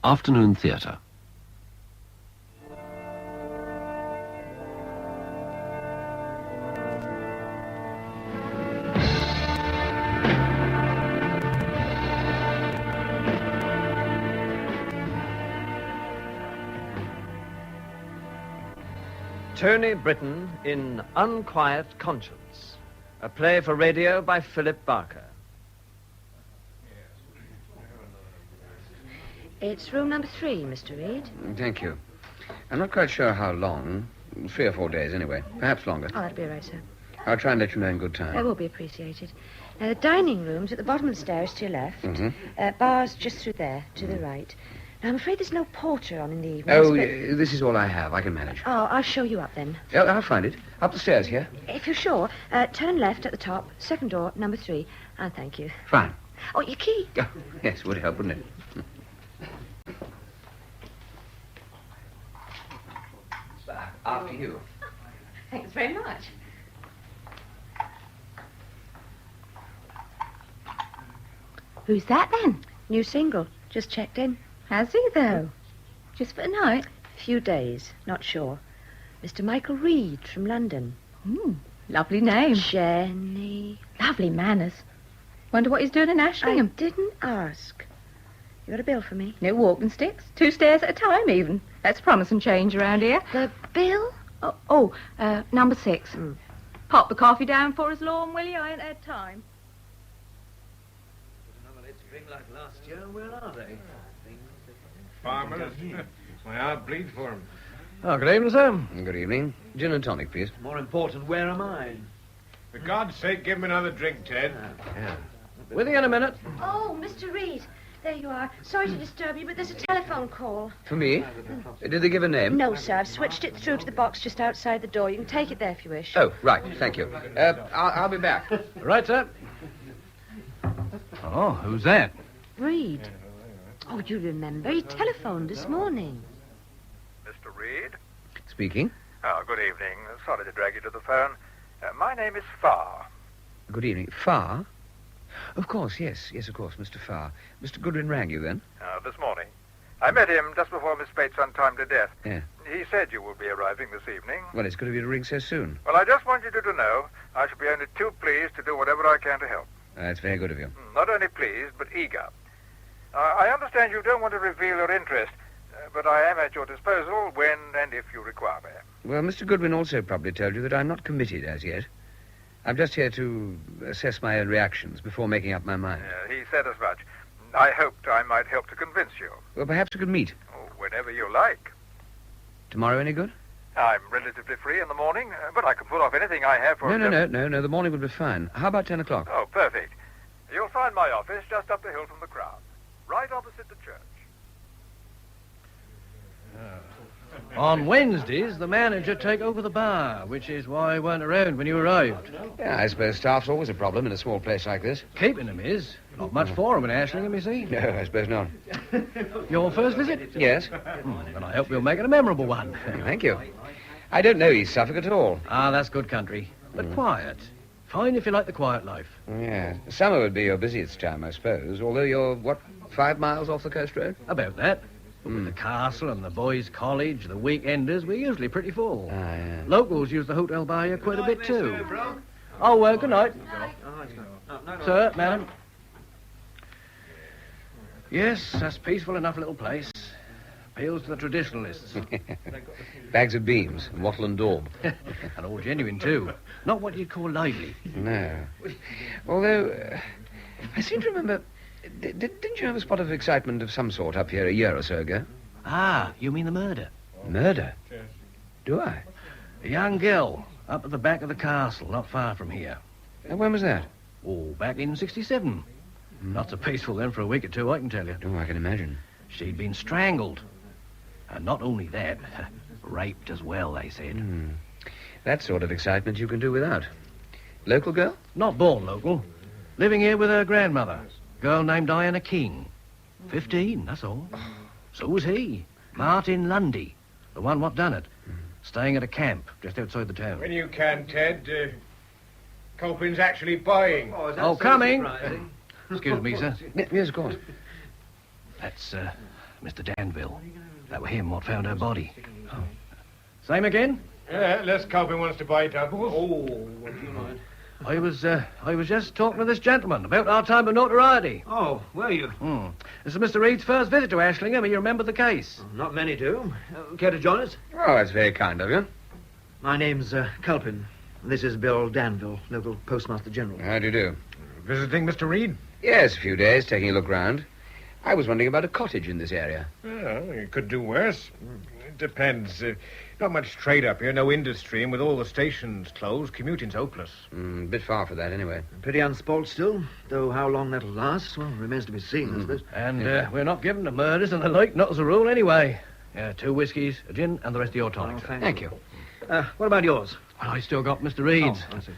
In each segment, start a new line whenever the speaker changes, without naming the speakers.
Afternoon Theatre.
Tony Britton in Unquiet Conscience, a play for radio by Philip Barker.
It's room number 3, Mr. Reed.
Thank you. I'm not quite sure how long. 3 or 4 days, anyway. Perhaps longer.
Oh, that'll be all right, sir.
I'll try and let you know in good time.
That will be appreciated. Now, the dining room's at the bottom of the stairs to your left. Bar's just through there, to the right. Now, I'm afraid there's no porter on in the evenings.
Oh,
but...
this is all I have. I can manage.
Oh, I'll show you up then.
Oh, I'll find it. Up the stairs here.
If you're sure, turn left at the top, second door, number 3. And thank you.
Fine.
Oh, your key.
Oh, yes, would help, wouldn't it? After you.
Thanks very much. Who's that, then? New single. Just checked in.
Has he, though? Just for a night?
Few days. Not sure. Mr. Michael Reed from London.
Lovely name.
Jenny.
Lovely manners. Wonder what he's doing in
I
Ashlingham.
didn't ask. You got a bill for me?
No walking sticks. 2 stairs at a time, even. That's promising change around here.
The bill?
Number 6. Pop the coffee down for us, Lorne, will you? I ain't had time.
Another late spring like last year. Where are they?
Farmers. My heart bleeds for him.
Oh, good evening, sir.
Good evening. Gin and tonic, please.
More important, where am I?
For God's sake, give him another drink, Ted.
Yeah.
With you in a minute.
Oh, Mr. Reed. There you are. Sorry to disturb you, but there's a telephone call.
For me? Did they give a name?
No, sir. I've switched it through to the box just outside the door. You can take it there if you wish.
Oh, right. Thank you. I'll be back.
Right, sir.
Oh, who's that?
Reed. Oh, you remember? He telephoned this morning.
Mr. Reed?
Speaking.
Oh, good evening. Sorry to drag you to the phone. My name is Farr.
Good evening. Farr? Of course, yes. Yes, of course, Mr. Farr. Mr. Goodwin rang you then?
This morning. I met him just before Miss Bates' untimely death.
Yeah.
He said you would be arriving this evening.
Well, it's good of you to ring so soon.
Well, I just want you to know I shall be only too pleased to do whatever I can to help.
That's very good of you.
Not only pleased, but eager. I understand you don't want to reveal your interest, but I am at your disposal when and if you require me.
Well, Mr. Goodwin also probably told you that I'm not committed as yet. I'm just here to assess my own reactions before making up my mind.
He said as much. I hoped I might help to convince you.
Well, perhaps we could meet.
Oh, whenever you like.
Tomorrow any good?
I'm relatively free in the morning, but I can put off anything I have for...
No, the morning would be fine. How about 10 o'clock?
Oh, perfect. You'll find my office just up the hill from the crowd, right opposite the church.
On Wednesdays, the manager take over the bar, which is why I weren't around when you arrived.
Yeah, I suppose staff's always a problem in a small place like this.
Keeping them is. Not much for 'em in Ashlingham, you see.
No, I suppose not.
Your first visit?
Yes?
Then I hope we'll make it a memorable one.
Thank you. I don't know East Suffolk at all.
Ah, that's good country. But quiet. Fine if you like the quiet life.
Yeah. Summer would be your busiest time, I suppose, although you're, 5 miles off the coast road?
About that. But with the castle and the boys' college, the weekenders, we're usually pretty full.
Ah, yeah.
Locals use the hotel bar here quite a bit, too. Oh, good night. Sir, madam. Yes, that's peaceful enough little place. Appeals to the traditionalists.
Bags of beams, and wattle and daub.
And all genuine, too. Not what you'd call lively.
No. Although, I seem to remember... Didn't you have a spot of excitement of some sort up here a year or so ago?
Ah, you mean the murder?
Murder? Do I?
A young girl up at the back of the castle, not far from here.
And when was that?
Oh, back in 67. Not so peaceful then for a week or two, I can tell you.
Oh, I can imagine.
She'd been strangled. And not only that, raped as well, they said.
That sort of excitement you can do without. Local girl?
Not born local. Living here with her grandmother. Girl named Diana King. 15, that's all. So was he. Martin Lundy. The one what done it. Staying at a camp just outside the town.
When you can, Ted, Copin's actually buying.
Oh, coming. Excuse me, sir.
Yes, of course.
That's Mr. Danville. That were him what found her body. Oh. Same again?
Yeah, Les Calvin wants to buy doubles.
What do you mind?
I was just talking to this gentleman about our time of notoriety.
Oh, were you?
This is Mr. Reed's first visit to Ashlingham. You remember the case?
Not many do. Care to join us?
Oh, that's very kind of you.
My name's Culpin. This is Bill Danville, local Postmaster General.
How do you do?
Visiting Mr. Reed?
Yes, a few days, taking a look round. I was wondering about a cottage in this area.
Well, you could do worse. It depends. Not much trade up here, no industry, and with all the stations closed, commuting's hopeless.
A bit far for that, anyway.
Pretty unspoilt still, though how long that'll last, well, remains to be seen, I suppose.
And we're not given to murders and the like, not as a rule anyway. 2 whiskies, a gin, and the rest of your tonic.
Oh,
Thank you.
What about yours?
Well, I still got Mr. Reed's.
Oh, I see.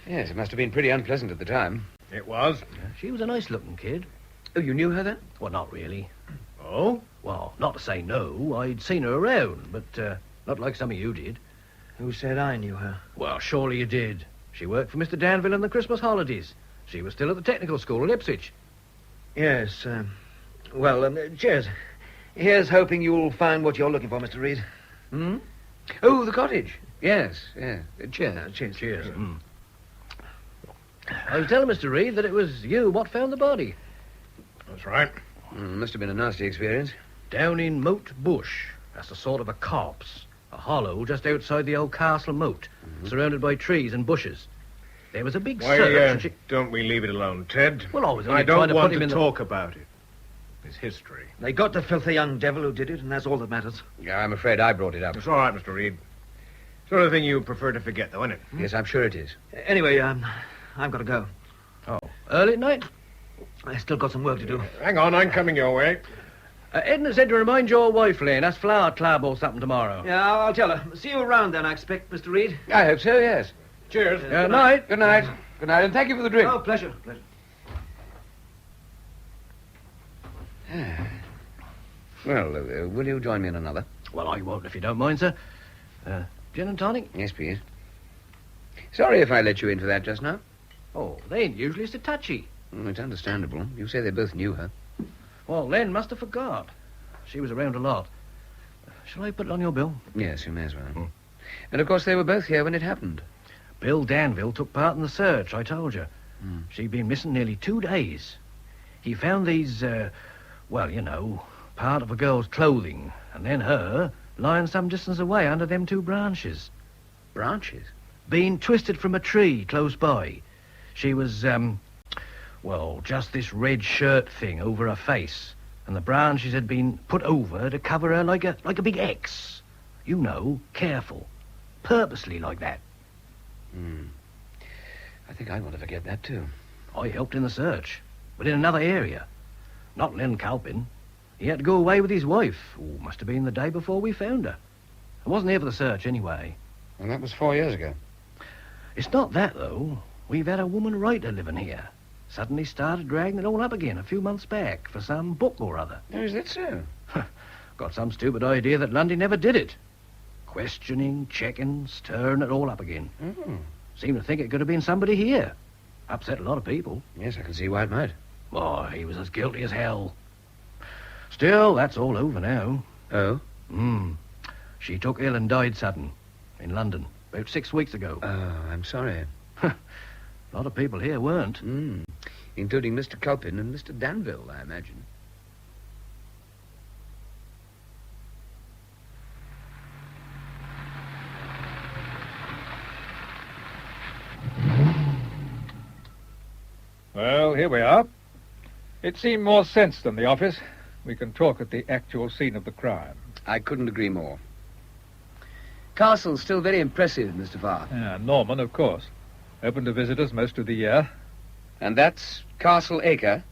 Yes, it must have been pretty unpleasant at the time.
It was.
She was a nice-looking kid.
Oh, you knew her then?
Well, not really.
Oh?
Well, not to say no. I'd seen her around, but not like some of you did.
Who said I knew her?
Well, surely you did. She worked for Mr. Danville in the Christmas holidays. She was still at the technical school at Ipswich.
Yes, cheers. Here's hoping you'll find what you're looking for, Mr. Reed.
Oh, the cottage. Yes, yeah. Cheers.
Cheers.
I was telling Mr. Reed that it was you what found the body.
That's right.
Must have been a nasty experience.
Down in Moat Bush. That's a sort of a copse. A hollow just outside the old castle moat, surrounded by trees and bushes. There was a big search. And
Don't we leave it alone, Ted?
Well, I was only
I don't
trying to
want
put him
to
in
talk about it. It's history.
They got the filthy young devil who did it, and that's all that matters.
Yeah, I'm afraid I brought it up.
It's all right, Mr. Reed. Sort of thing you prefer to forget, though, isn't it?
Yes, I'm sure it is.
Anyway, I've got to go.
Oh, early at night?
I still got some work to do.
Hang on, I'm coming your way.
Edna said to remind your wife, Lane. That's flower club or something tomorrow.
Yeah, I'll tell her. See you around then, I expect, Mr. Reed.
I hope so, yes.
Cheers.
Good night.
Good night. Good night, and thank you for the drink.
Oh, pleasure.
Well, will you join me in another?
Well, I won't if you don't mind, sir. Gin and tonic?
Yes, please. Sorry if I let you in for that just now.
Oh, they ain't usually so touchy.
It's understandable. You say they both knew her.
Well, Len must have forgot. She was around a lot. Shall I put it on your bill?
Yes, you may as well. And, of course, they were both here when it happened.
Bill Danville took part in the search, I told you. She'd been missing nearly 2 days. He found these, part of a girl's clothing, and then her lying some distance away under them 2 branches.
Branches?
Being twisted from a tree close by. She was, just this red shirt thing over her face, and the branches had been put over to cover her like a big X. You know, careful. Purposely like that.
I think I want to forget that, too.
I helped in the search, but in another area. Not Len Calpin. He had to go away with his wife. Oh, must have been the day before we found her. I wasn't here for the search anyway.
And that was 4 years ago.
It's not that, though. We've had a woman writer living here. Suddenly started dragging it all up again a few months back for some book or other.
Oh, is that so?
Got some stupid idea that Lundy never did it. Questioning, checking, stirring it all up again. Seemed to think it could have been somebody here. Upset a lot of people.
Yes, I can see why it might.
Oh, he was as guilty as hell. Still, that's all over now.
Oh?
She took ill and died sudden. In London. About 6 weeks ago.
Oh, I'm sorry.
A lot of people here weren't.
Including Mr. Culpin and Mr. Danville, I imagine.
Well, here we are. It seemed more sense than the office. We can talk at the actual scene of the crime.
I couldn't agree more. Castle's still very impressive, Mr. Farr.
Yeah, Norman, of course. Open to visitors most of the year.
And that's Castle Acre,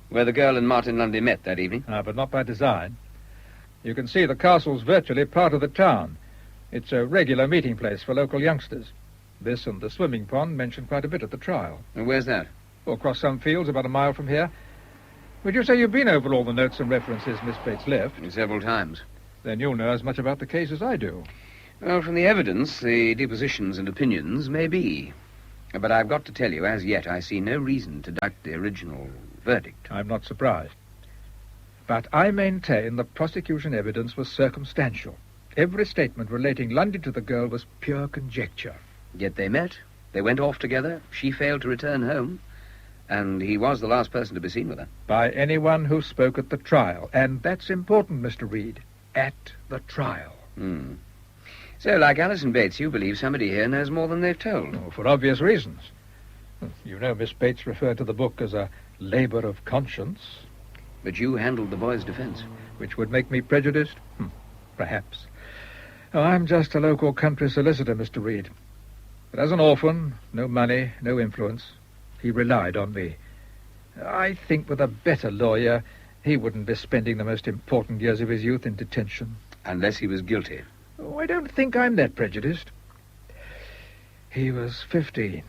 where the girl and Martin Lundy met that evening.
But not by design. You can see the castle's virtually part of the town. It's a regular meeting place for local youngsters. This and the swimming pond mentioned quite a bit at the trial.
And where's that?
Across some fields about a mile from here. Would you say you've been over all the notes and references Miss Bates left?
Several times.
Then you'll know as much about the case as I do.
Well, from the evidence, the depositions and opinions may be. But I've got to tell you, as yet, I see no reason to doubt the original verdict.
I'm not surprised. But I maintain the prosecution evidence was circumstantial. Every statement relating Lundy to the girl was pure conjecture.
Yet they met. They went off together. She failed to return home. And he was the last person to be seen with her.
By anyone who spoke at the trial. And that's important, Mr. Reed. At the trial.
So, like Alison Bates, you believe somebody here knows more than they've told.
Oh, for obvious reasons. You know Miss Bates referred to the book as a labor of conscience.
But you handled the boy's defense.
Which would make me prejudiced? Perhaps. Oh, I'm just a local country solicitor, Mr. Reed. But as an orphan, no money, no influence, he relied on me. I think with a better lawyer, he wouldn't be spending the most important years of his youth in detention.
Unless he was guilty.
Oh, I don't think I'm that prejudiced. He was 15.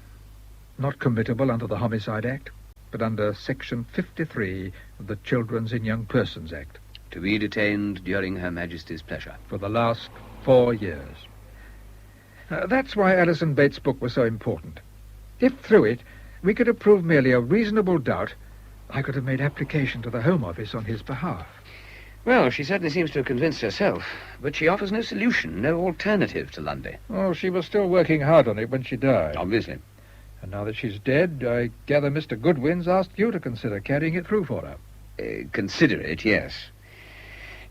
Not committable under the Homicide Act, but under Section 53 of the Children's and Young Persons Act.
To be detained during Her Majesty's pleasure.
For the last 4 years. That's why Alison Bates' book was so important. If through it we could have proved merely a reasonable doubt, I could have made application to the Home Office on his behalf.
Well, she certainly seems to have convinced herself, but she offers no solution, no alternative to Lundy.
Oh, she was still working hard on it when she died.
Obviously.
And now that she's dead, I gather Mr. Goodwin's asked you to consider carrying it through for her.
Consider it, yes.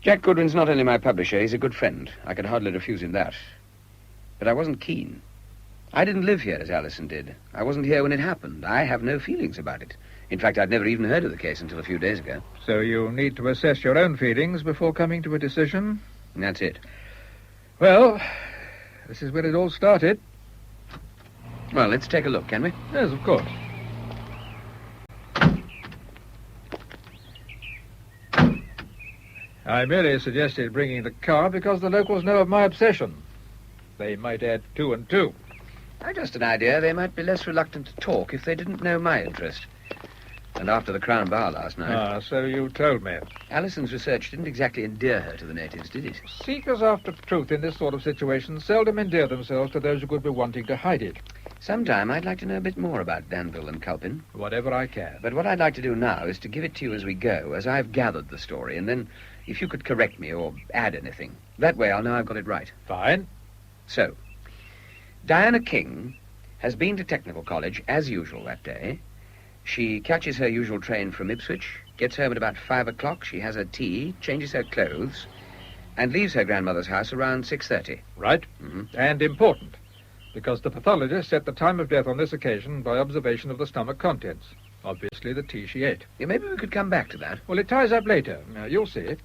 Jack Goodwin's not only my publisher, he's a good friend. I could hardly refuse him that. But I wasn't keen. I didn't live here as Alison did. I wasn't here when it happened. I have no feelings about it. In fact, I'd never even heard of the case until a few days ago.
So you need to assess your own feelings before coming to a decision?
That's it.
Well, this is where it all started.
Well, let's take a look, can we?
Yes, of course. I merely suggested bringing the car because the locals know of my obsession. They might add 2 and 2.
Just an idea. They might be less reluctant to talk if they didn't know my interest. And after the Crown Bar last night...
so you told me.
Alison's research didn't exactly endear her to the natives, did it?
Seekers after truth in this sort of situation seldom endear themselves to those who could be wanting to hide it.
Sometime I'd like to know a bit more about Danville and Culpin.
Whatever I can.
But what I'd like to do now is to give it to you as we go, as I've gathered the story, and then if you could correct me or add anything. That way I'll know I've got it right.
Fine.
So, Diana King has been to Technical College as usual that day. She catches her usual train from Ipswich, gets home at about 5 o'clock, she has her tea, changes her clothes, and leaves her grandmother's house around 6:30.
Right. And important, because the pathologist set the time of death on this occasion by observation of the stomach contents. Obviously the tea she ate.
Yeah, maybe we could come back to that.
Well, it ties up later. You'll see.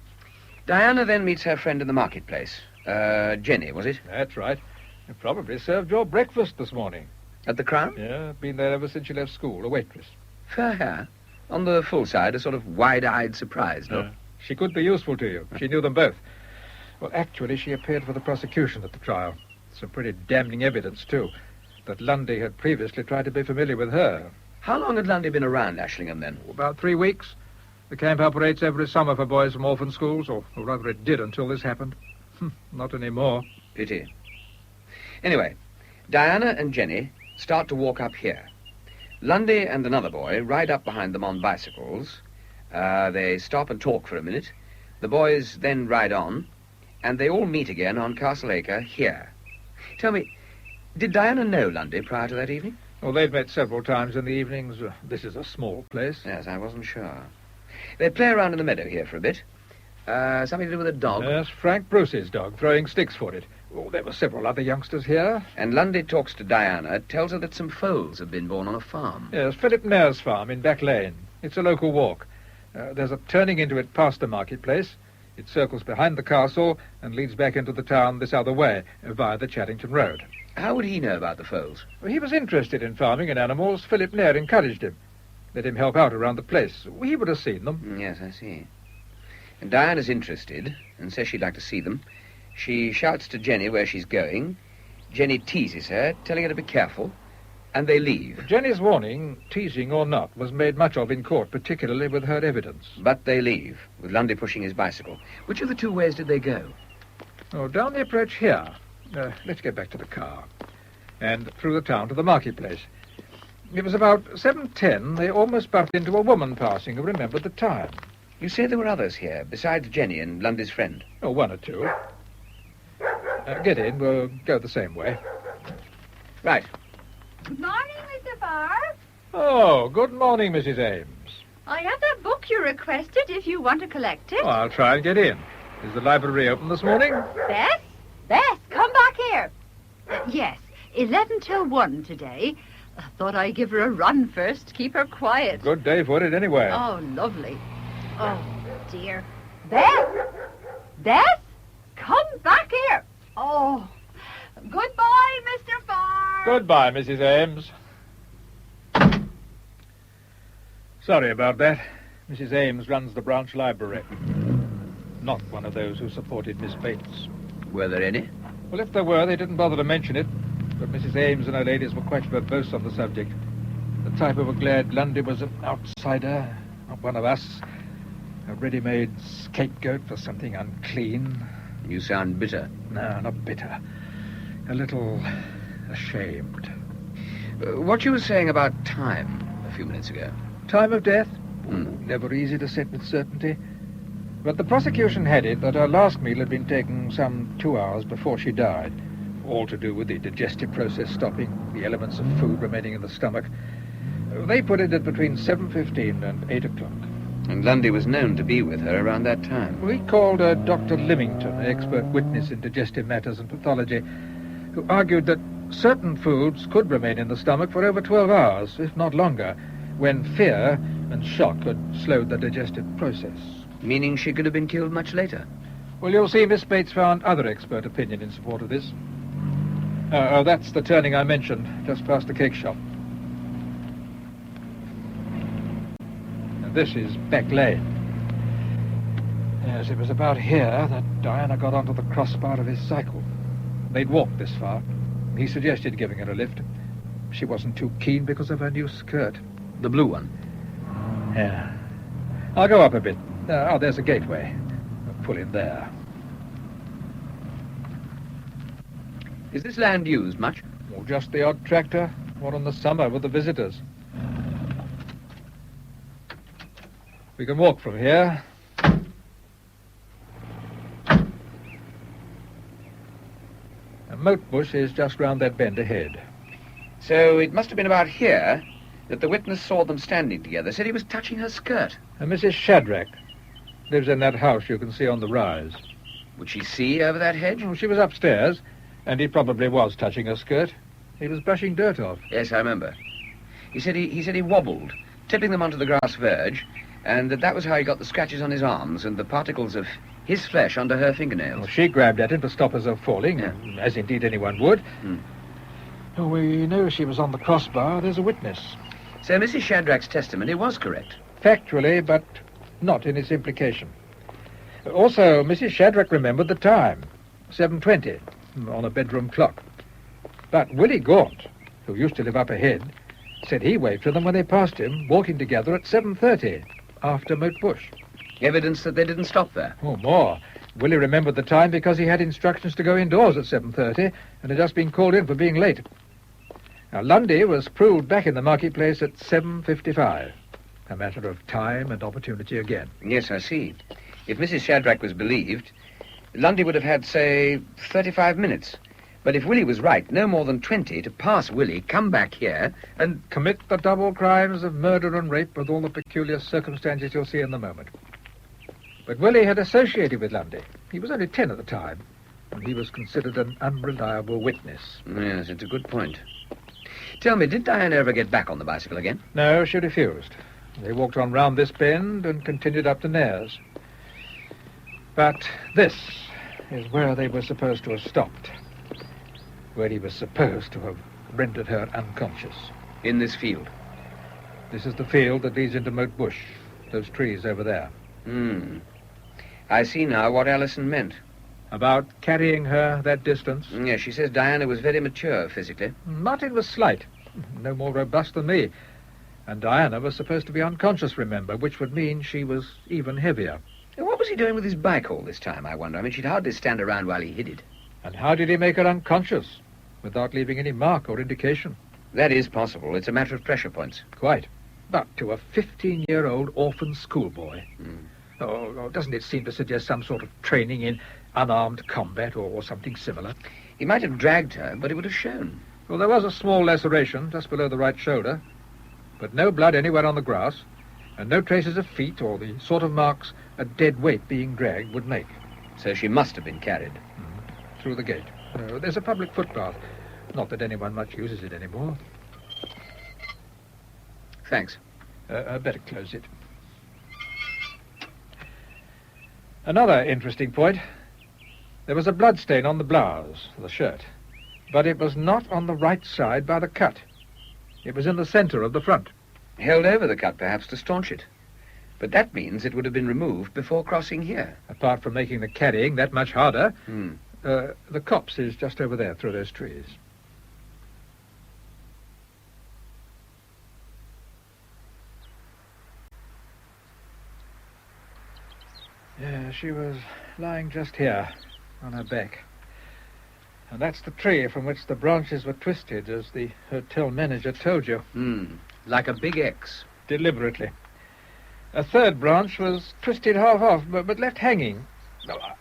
Diana then meets her friend in the marketplace. Jenny, was it?
That's right. You probably served your breakfast this morning.
At the Crown?
Yeah, been there ever since you left school, a waitress.
Fair hair. On the full side, a sort of wide-eyed surprise look.
She could be useful to you. She knew them both. Well, actually, she appeared for the prosecution at the trial. Some pretty damning evidence, too, that Lundy had previously tried to be familiar with her.
How long had Lundy been around Ashlingham, then?
About 3 weeks. The camp operates every summer for boys from orphan schools, or rather it did until this happened. Not anymore.
Pity. Anyway, Diana and Jenny start to walk up here. Lundy and another boy ride up behind them on bicycles. They stop and talk for a minute. The boys then ride on, and they all meet again on Castle Acre here. Tell me, did Diana know Lundy prior to that evening?
Well, they'd met several times in the evenings. This is a small place.
Yes, I wasn't sure. They play around in the meadow here for a bit. Something to do with a dog?
Yes, Frank Bruce's dog, throwing sticks for it. Oh, there were several other youngsters here.
And Lundy talks to Diana, tells her that some foals have been born on a farm.
Yes, Philip Nair's farm in Back Lane. It's a local walk. There's a turning into it past the marketplace. It circles behind the castle and leads back into the town this other way, via the Chaddington Road.
How would he know about the foals?
Well, he was interested in farming and animals. Philip Nair encouraged him. Let him help out around the place. He would have seen them.
Yes, I see. And Diana's interested and says she'd like to see them. She shouts to Jenny where she's going. Jenny teases her, telling her to be careful, and they leave.
Jenny's warning, teasing or not, was made much of in court, particularly with her evidence.
But they leave, with Lundy pushing his bicycle. Which of the two ways did they go?
Oh, down the approach here. Let's get back to the car. And through the town to the marketplace. It was about 7:10. They almost bumped into a woman passing who remembered the time.
You say there were others here, besides Jenny and Lundy's friend?
Oh, one or two. Get in. We'll go the same way.
Right.
Good morning, Mr. Farr.
Oh, good morning, Mrs. Ames.
I have that book you requested if you want to collect it.
Oh, I'll try and get in. Is the library open this morning?
Bess? Bess, come back here. Yes, 11 till 1 today. I thought I'd give her a run first, keep her quiet.
Good day for it anyway.
Oh, lovely. Oh, dear. Bess! Bess? Come back here. Oh, goodbye, Mr. Farr.
Goodbye, Mrs. Ames. Sorry about that. Mrs. Ames runs the branch library. Not one of those who supported Miss Bates.
Were there any?
Well, if there were, they didn't bother to mention it. But Mrs. Ames and her ladies were quite verbose on the subject. The type who were glad Lundy was an outsider, not one of us. A ready-made scapegoat for something unclean.
You sound bitter.
No, not bitter. A little ashamed.
What you were saying about time a few minutes ago.
Time of death? Never easy to set with certainty. But the prosecution had it that her last meal had been taken some 2 hours before she died. All to do with the digestive process stopping, the elements of food remaining in the stomach. They put it at between 7:15 and 8 o'clock.
And Lundy was known to be with her around that time.
We called Dr. Limington, an expert witness in digestive matters and pathology, who argued that certain foods could remain in the stomach for over 12 hours, if not longer, when fear and shock had slowed the digestive process.
Meaning she could have been killed much later.
Well, you'll see Miss Bates found other expert opinion in support of this. That's the turning I mentioned, just past the cake shop. And this is Beck Lane. Yes, it was about here that Diana got onto the crossbar of his cycle. They'd walked this far. He suggested giving her a lift. She wasn't too keen because of her new skirt.
The blue one?
Yeah. I'll go up a bit. There's a gateway. I'll pull in there.
Is this land used much?
Well, just the odd tractor. One in the summer with the visitors. We can walk from here. A moat bush is just round that bend ahead.
So it must have been about here that the witness saw them standing together, said he was touching her skirt.
And Mrs. Shadrach lives in that house you can see on the rise.
Would she see over that hedge?
Well, she was upstairs, and he probably was touching her skirt. He was brushing dirt off.
Yes, I remember. He said he wobbled, tipping them onto the grass verge, and that was how he got the scratches on his arms and the particles of his flesh under her fingernails.
Well, she grabbed at him to stop herself falling,
Yeah.
as indeed anyone would. Oh, we know she was on the crossbar. There's a witness.
So Mrs. Shadrach's testimony was correct.
Factually, but not in its implication. Also, Mrs. Shadrach remembered the time. 7:20, on a bedroom clock. But Willie Gaunt, who used to live up ahead, said he waved to them when they passed him, walking together at 7:30, after Moat Bush.
Evidence that they didn't stop there.
Oh, more. Willie remembered the time because he had instructions to go indoors at 7:30 and had just been called in for being late. Now, Lundy was proved back in the marketplace at 7:55. A matter of time and opportunity again.
Yes, I see. If Mrs. Shadrach was believed, Lundy would have had, say, 35 minutes. But if Willie was right, no more than 20 to pass Willie, come back here, and
Commit the double crimes of murder and rape with all the peculiar circumstances you'll see in a moment. But Willie had associated with Lundy. He was only 10 at the time, and he was considered an unreliable witness.
Yes, it's a good point. Tell me, did Diana ever get back on the bicycle again?
No, she refused. They walked on round this bend and continued up to Nares. But this is where they were supposed to have stopped. Where he was supposed to have rendered her unconscious.
In this field?
This is the field that leads into Moat Bush. Those trees over there.
I see now what Alison meant.
About carrying her that distance?
Yes, she says Diana was very mature physically.
Martin was slight, no more robust than me. And Diana was supposed to be unconscious, remember, which would mean she was even heavier.
And what was he doing with his bike all this time, I wonder? I mean, she'd hardly stand around while he hid it.
And how did he make her unconscious, without leaving any mark or indication?
That is possible. It's a matter of pressure points.
Quite. But to a 15-year-old orphan schoolboy. Oh, doesn't it seem to suggest some sort of training in unarmed combat or something similar?
He might have dragged her, but it would have shown.
Well, there was a small laceration just below the right shoulder, but no blood anywhere on the grass, and no traces of feet or the sort of marks a dead weight being dragged would make.
So she must have been carried.
Through the gate. There's a public footpath. Not that anyone much uses it anymore.
Thanks.
I'd better close it. Another interesting point. There was a bloodstain on the blouse, the shirt, but it was not on the right side by the cut. It was in the centre of the front.
Held over the cut, perhaps, to staunch it. But that means it would have been removed before crossing here.
Apart from making the carrying that much harder, the copse is just over there, through those trees. Yeah, she was lying just here, on her back. And that's the tree from which the branches were twisted, as the hotel manager told you.
Like a big X.
Deliberately. A third branch was twisted half off, but left hanging.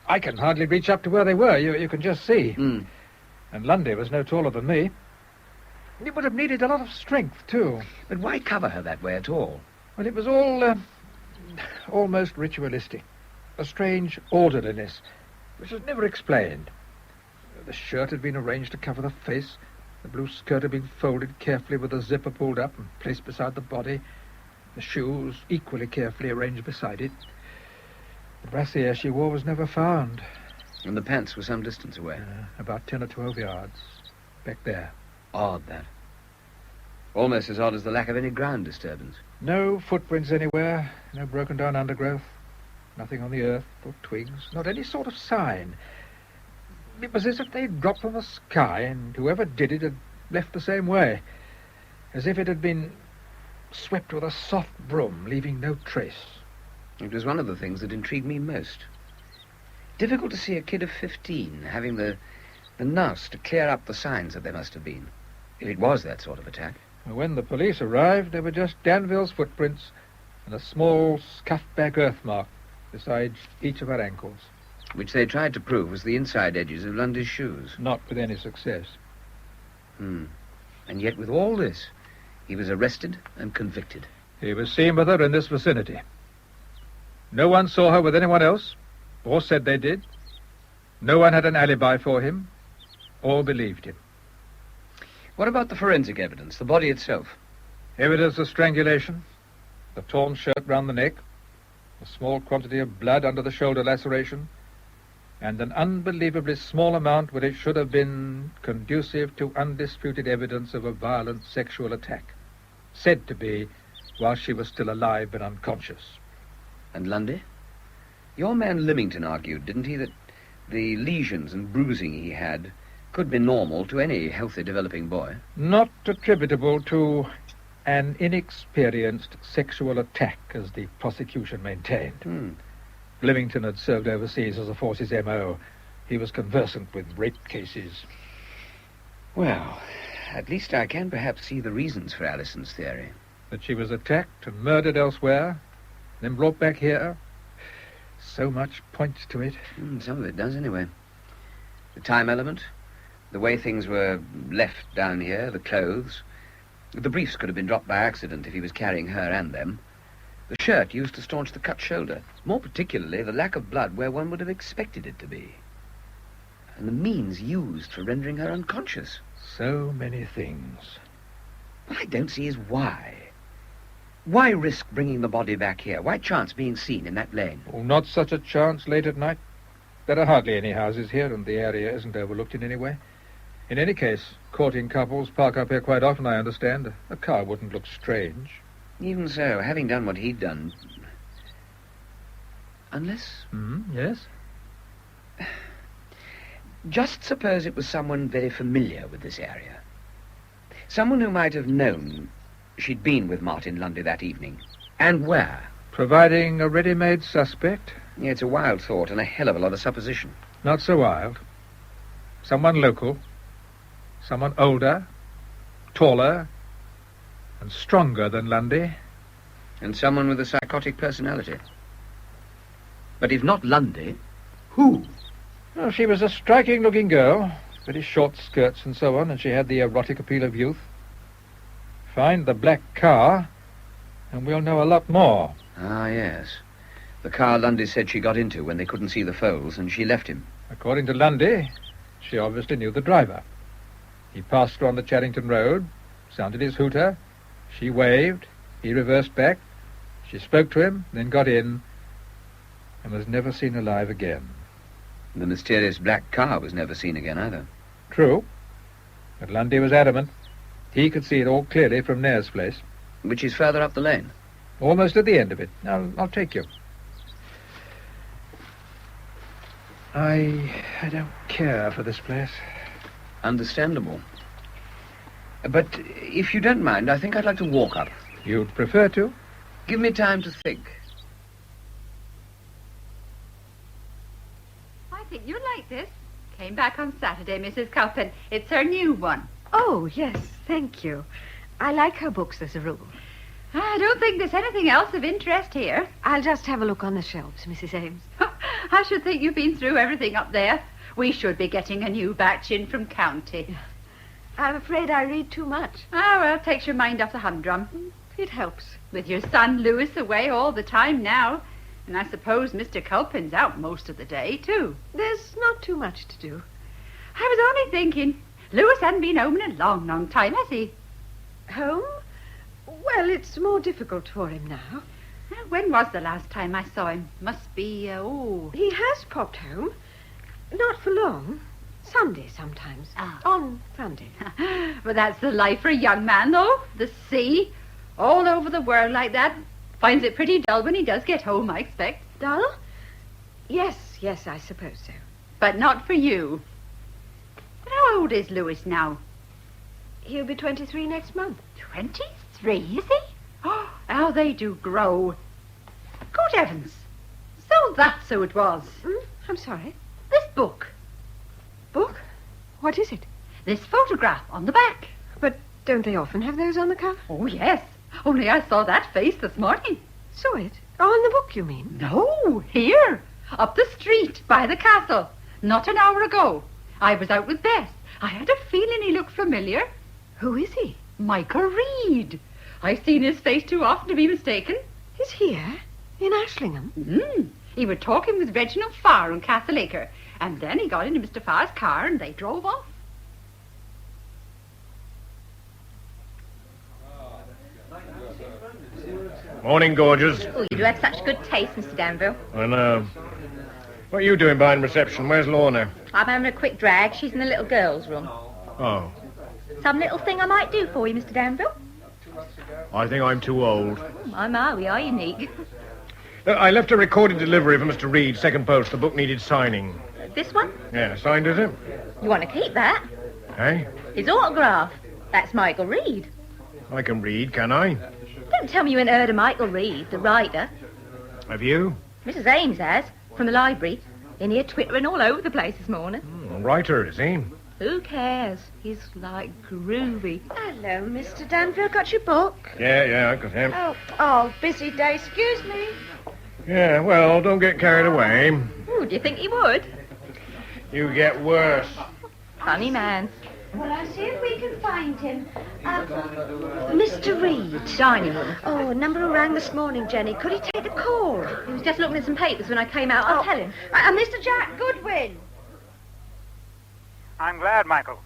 I can hardly reach up to where they were, you can just see. And Lundy was no taller than me. It would have needed a lot of strength, too.
But why cover her that way at all?
Well, it was all almost ritualistic. A strange orderliness, which was never explained. The shirt had been arranged to cover the face. The blue skirt had been folded carefully with the zipper pulled up and placed beside the body. The shoes equally carefully arranged beside it. The brassiere she wore was never found.
And the pants were some distance away?
About 10 or 12 yards. Back there.
Odd, that. Almost as odd as the lack of any ground disturbance.
No footprints anywhere. No broken down undergrowth. Nothing on the earth or twigs. Not any sort of sign. It was as if they'd dropped from the sky, and whoever did it had left the same way. As if it had been swept with a soft broom, leaving no trace.
It was one of the things that intrigued me most. Difficult to see a kid of 15 having the nous to clear up the signs that there must have been, if it was that sort of attack.
When the police arrived, there were just Danville's footprints and a small scuffed-back earth mark beside each of her ankles.
Which they tried to prove was the inside edges of Lundy's shoes.
Not with any success.
And yet with all this, he was arrested and convicted.
He was seen with her in this vicinity. No one saw her with anyone else, or said they did. No one had an alibi for him. All believed him.
What about the forensic evidence, the body itself?
Evidence of strangulation, the torn shirt round the neck, a small quantity of blood under the shoulder laceration, and an unbelievably small amount where it should have been conducive to undisputed evidence of a violent sexual attack, said to be while she was still alive but unconscious.
And Lundy? Your man Lymington argued, didn't he, that the lesions and bruising he had could be normal to any healthy developing boy?
Not attributable to an inexperienced sexual attack, as the prosecution maintained. Lymington had served overseas as a force's M.O. He was conversant with rape cases.
Well, at least I can perhaps see the reasons for Alison's theory.
That she was attacked and murdered elsewhere, then brought back here. So much points to it.
Some of it does, anyway. The time element, the way things were left down here, the clothes. The briefs could have been dropped by accident if he was carrying her and them. The shirt used to staunch the cut shoulder. More particularly, the lack of blood where one would have expected it to be. And the means used for rendering her unconscious.
So many things.
What I don't see is why. Why risk bringing the body back here? Why chance being seen in that lane?
Oh, not such a chance late at night. There are hardly any houses here, and the area isn't overlooked in any way. In any case, courting couples park up here quite often, I understand. A car wouldn't look strange.
Even so, having done what he'd done... Unless...
Yes?
Just suppose it was someone very familiar with this area. Someone who might have known she'd been with Martin Lundy that evening. And where?
Providing a ready-made suspect?
Yeah, it's a wild thought and a hell of a lot of supposition.
Not so wild. Someone local. Someone older. taller and stronger than Lundy.
And someone with a psychotic personality. But if not Lundy, who?
Well, she was a striking-looking girl, very short skirts and so on, and she had the erotic appeal of youth. Find the black car, and we'll know a lot more.
Ah, yes. The car Lundy said she got into when they couldn't see the foals, and she left him.
According to Lundy, she obviously knew the driver. He passed her on the Charington Road, sounded his hooter. She waved. He reversed back. She spoke to him, then got in, and was never seen alive again.
The mysterious black car was never seen again either.
True. But Lundy was adamant. He could see it all clearly from Nair's place.
Which is further up the lane.
Almost at the end of it. I'll take you. I don't care for this place.
Understandable. But if you don't mind, I think I'd like to walk up.
You'd prefer to?
Give me time to think.
I think you'll like this. Came back on Saturday, Mrs. Culpin. It's her new one.
Oh, yes, thank you. I like her books as a rule.
I don't think there's anything else of interest here.
I'll just have a look on the shelves, Mrs. Ames.
I should think you've been through everything up there. We should be getting a new batch in from county.
I'm afraid I read too much.
Oh, well, takes your mind off the humdrum.
It helps.
With your son Lewis away all the time now. And I suppose Mr. Culpin's out most of the day, too.
There's not too much to do.
I was only thinking, Lewis hasn't been home in a long, long time, has he?
Home? Well, it's more difficult for him now.
When was the last time I saw him? Must be,
He has popped home. Not for long. Sunday sometimes.
Ah.
On Sunday.
But that's the life for a young man, though. The sea. All over the world like that. Finds it pretty dull when he does get home, I expect.
Dull? Yes, I suppose so.
But not for you. But how old is Lewis now?
He'll be 23 next month.
23, is he? Oh, how they do grow. Good heavens. So that's who it was.
I'm sorry.
This book.
Book? What is it?
This photograph on the back.
But don't they often have those on the cover?
Oh, yes. Only I saw that face this morning.
Saw it? On the book, you mean?
No, here. Up the street, by the castle. Not an hour ago. I was out with Bess. I had a feeling he looked familiar.
Who is he?
Michael Reed. I've seen his face too often to be mistaken.
He's here? In Ashlingham?
He was talking with Reginald Farr on Castleacre. And then he got into Mr. Farr's car and they drove off.
Morning, gorgeous.
Oh, you do have such good taste, Mr. Danville.
I know. What are you doing behind reception? Where's Lorna?
I'm having a quick drag. She's in the little girl's room.
Oh,
Some little thing I might do for you, Mr. Danville?
I think I'm too old.
My, we are unique.
I left a recorded delivery for Mr. Reed, second post. The book needed signing.
This one?
Yeah, signed, is it?
You want to keep that?
Hey?
His autograph. That's Michael Reed.
I can read, can I?
Don't tell me you ain't heard of Michael Reed, the writer.
Have you?
Mrs. Ames has, from the library. In here twittering all over the place this morning.
A writer, is he?
Who cares? He's like groovy.
Hello, Mr. Danville. Got your book?
Yeah, I got him.
Oh, busy day. Excuse me.
Yeah, well, don't get carried away.
Ooh, do you think he would?
You get worse.
Funny man.
Well, I'll see if we can find him. Mr. Reed.
Dining room.
Oh, a number who rang this morning, Jenny. Could he take the call?
He was just looking at some papers when I came out. I'll tell him.
Mr. Jack Goodwin.
I'm glad, Michael.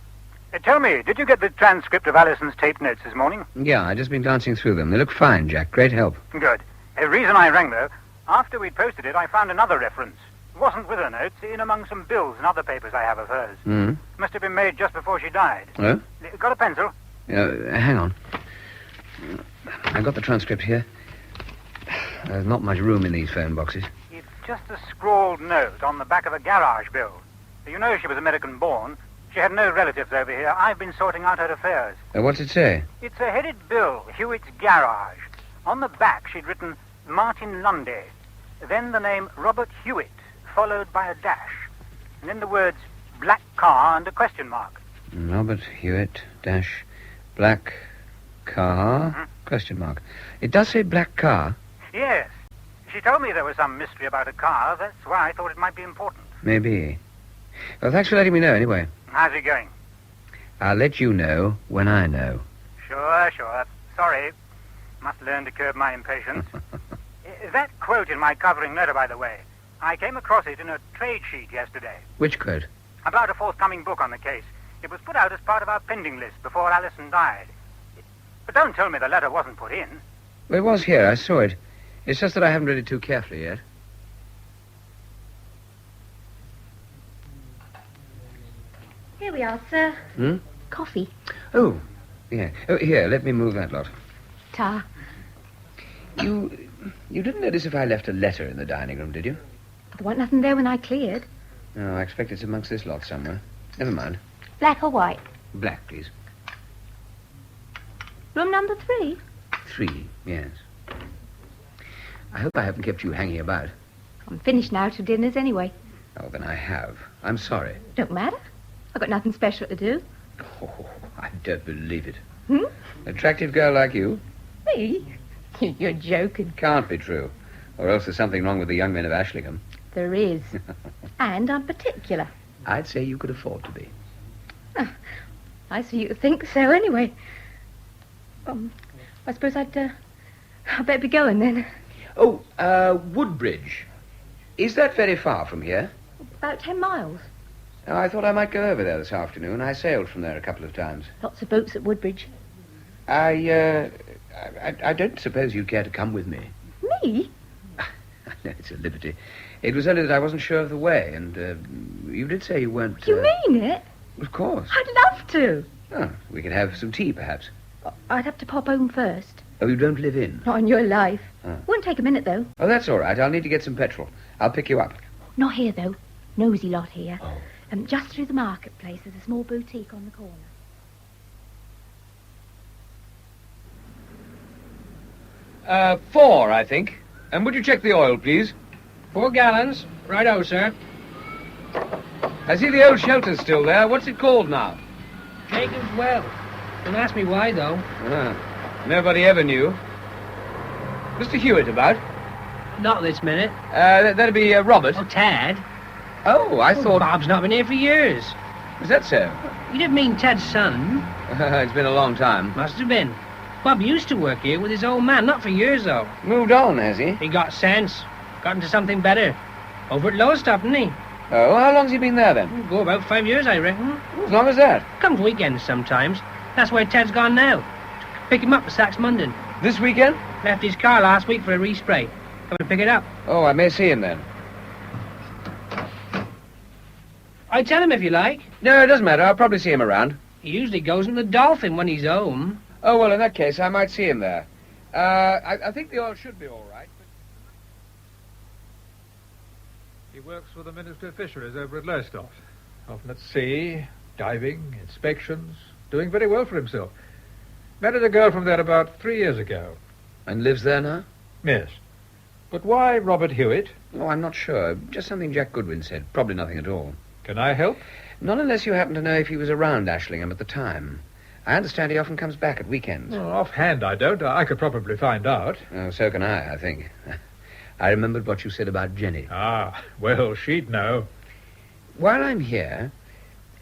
Tell me, did you get the transcript of Alison's tape notes this morning?
Yeah, I've just been glancing through them. They look fine, Jack. Great help.
Good. The reason I rang, though, after we'd posted it, I found another reference. It wasn't with her notes, in among some bills and other papers I have of hers. Must have been made just before she died.
Oh?
Got a pencil?
Hang on. I've got the transcript here. There's not much room in these phone boxes.
It's just a scrawled note on the back of a garage bill. You know she was American-born. She had no relatives over here. I've been sorting out her affairs.
What's it say?
It's a headed bill, Hewitt's Garage. On the back, she'd written Martin Lundy. Then the name Robert Hewitt, followed by a dash. And then the words black car and a question mark.
Robert Hewitt, dash, Black car? Question mark. It does say black car.
Yes. She told me there was some mystery about a car. That's why I thought it might be important.
Maybe. Well, thanks for letting me know anyway.
How's it going?
I'll let you know when I know.
Sure. Sorry. Must learn to curb my impatience. That quote in my covering letter, by the way, I came across it in a trade sheet yesterday.
Which quote?
About a forthcoming book on the case. It was put out as part of our pending list before Alison died. But don't tell me the letter wasn't put in.
Well, it was here. I saw it. It's just that I haven't read it too carefully yet.
Here we are, sir. Coffee.
Oh, yeah. Oh, here, let me move that lot.
Ta.
You didn't notice if I left a letter in the dining room, did you?
There wasn't nothing there when I cleared.
No, I expect it's amongst this lot somewhere. Never mind.
Black or white?
Black, please.
Room number 3?
3, yes. I hope I haven't kept you hanging about.
I'm finished now till dinners anyway.
Oh, then I have. I'm sorry.
Don't matter. I've got nothing special to do.
Oh, I don't believe it.
Hmm?
Attractive girl like you?
Me? You're joking.
Can't be true. Or else there's something wrong with the young men of Ashlingham.
There is. And I'm particular.
I'd say you could afford to be.
I see you think so anyway. I suppose I'd better be going then.
Oh, Woodbridge. Is that very far from here?
About 10 miles.
Oh, I thought I might go over there this afternoon. I sailed from there a couple of times.
Lots of boats at Woodbridge.
I don't suppose you'd care to come with me.
Me?
No, it's a liberty. It was only that I wasn't sure of the way, and you did say you weren't...
You mean it?
Of course.
I'd love to.
Oh, we could have some tea, perhaps.
I'd have to pop home first.
Oh, you don't live in?
Not on your life.
Oh.
Won't take a minute, though.
Oh, that's all right. I'll need to get some petrol. I'll pick you up.
Not here, though. Nosy lot here.
Oh.
Just through the marketplace, there's a small boutique on the corner.
4, I think. And would you check the oil, please?
4 gallons. Righto, sir.
I see the old shelter's still there. What's it called now?
Jacob's Well. Don't ask me why, though.
Nobody ever knew. Mr. Hewitt about?
Not this minute.
That'd be Robert.
Oh, Tad.
Oh, I thought...
Bob's not been here for years.
Is that so?
You didn't mean Ted's son.
It's been a long time.
Must have been. Bob used to work here with his old man, not for years, though.
Moved on, has he?
He got sense. Got into something better. Over at Lowestoft, didn't he?
Oh, how long's he been there, then?
Go about 5 years, I reckon.
As long as that?
Comes weekends sometimes. That's where Ted's gone now. Pick him up at Saxmundon.
This weekend?
Left his car last week for a respray. Come and pick it up.
Oh, I may see him then.
I tell him if you like.
No, it doesn't matter. I'll probably see him around.
He usually goes in the Dolphin when he's home.
Oh, well, in that case, I might see him there. I think the oil should be all right. But...
He works for the Ministry of Fisheries over at Lowestoft. Often at sea, diving, inspections, doing very well for himself. Married a girl from there about 3 years ago.
And lives there now?
Yes. But why Robert Hewitt?
Oh, I'm not sure. Just something Jack Goodwin said. Probably nothing at all.
Can I help?
Not unless you happen to know if he was around Ashlingham at the time. I understand he often comes back at weekends.
Oh, offhand, I don't. I could probably find out.
Oh, so can I think. I remembered what you said about Jenny.
Ah, well, she'd know.
While I'm here,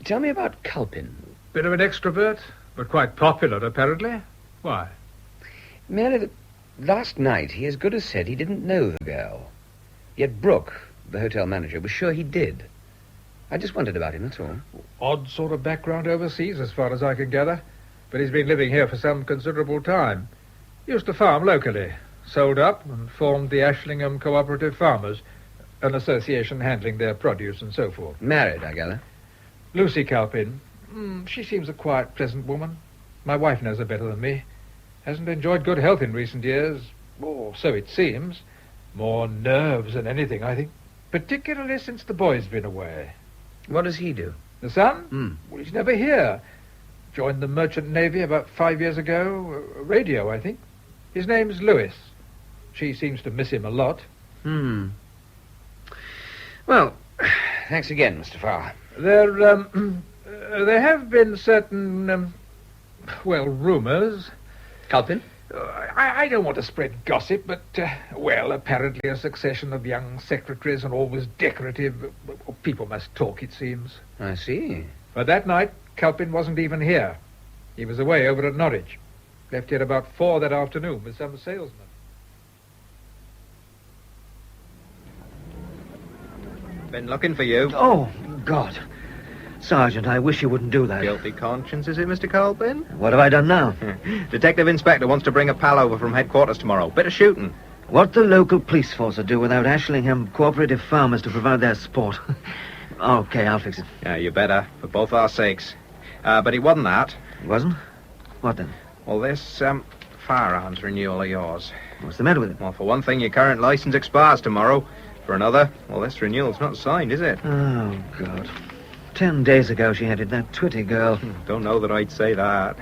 tell me about Culpin.
Bit of an extrovert, but quite popular, apparently. Why?
Merely that last night he as good as said he didn't know the girl. Yet Brooke, the hotel manager, was sure he did. I just wondered about him, that's all.
Odd sort of background overseas, as far as I can gather. But he's been living here for some considerable time. Used to farm locally. Sold up and formed the Ashlingham Cooperative Farmers, an association handling their produce and so forth.
Married, I gather.
Lucy Culpin. She seems a quiet, pleasant woman. My wife knows her better than me. Hasn't enjoyed good health in recent years. Or so it seems. More nerves than anything, I think. Particularly since the boy's been away.
What does he do?
The son? Well, he's never here. Joined the Merchant Navy about 5 years ago. Radio, I think. His name's Lewis. She seems to miss him a lot.
Well, thanks again, Mr. Farr.
There have been certain Well, rumours.
Culpin?
I don't want to spread gossip, but, well, apparently a succession of young secretaries and always decorative. People must talk, it seems.
I see.
But that night, Culpin wasn't even here. He was away over at Norwich. Left here about 4 that afternoon with some salesman.
Been looking for you.
Oh, God. Sergeant, I wish you wouldn't do that.
Guilty conscience, is it, Mr. Colpin?
What have I done now?
Detective Inspector wants to bring a pal over from headquarters tomorrow. Bit of shooting.
What the local police force would do without Ashlingham cooperative farmers to provide their support. Okay, I'll fix it.
Yeah, you better, for both our sakes. But it wasn't that.
It wasn't? What then?
Well, this, firearms renewal of yours.
What's the matter with it?
Well, for one thing, your current license expires tomorrow. For another, well, this renewal's not signed, is it?
Oh, God. 10 days ago she had it, that Twitty girl.
Don't know that I'd say that.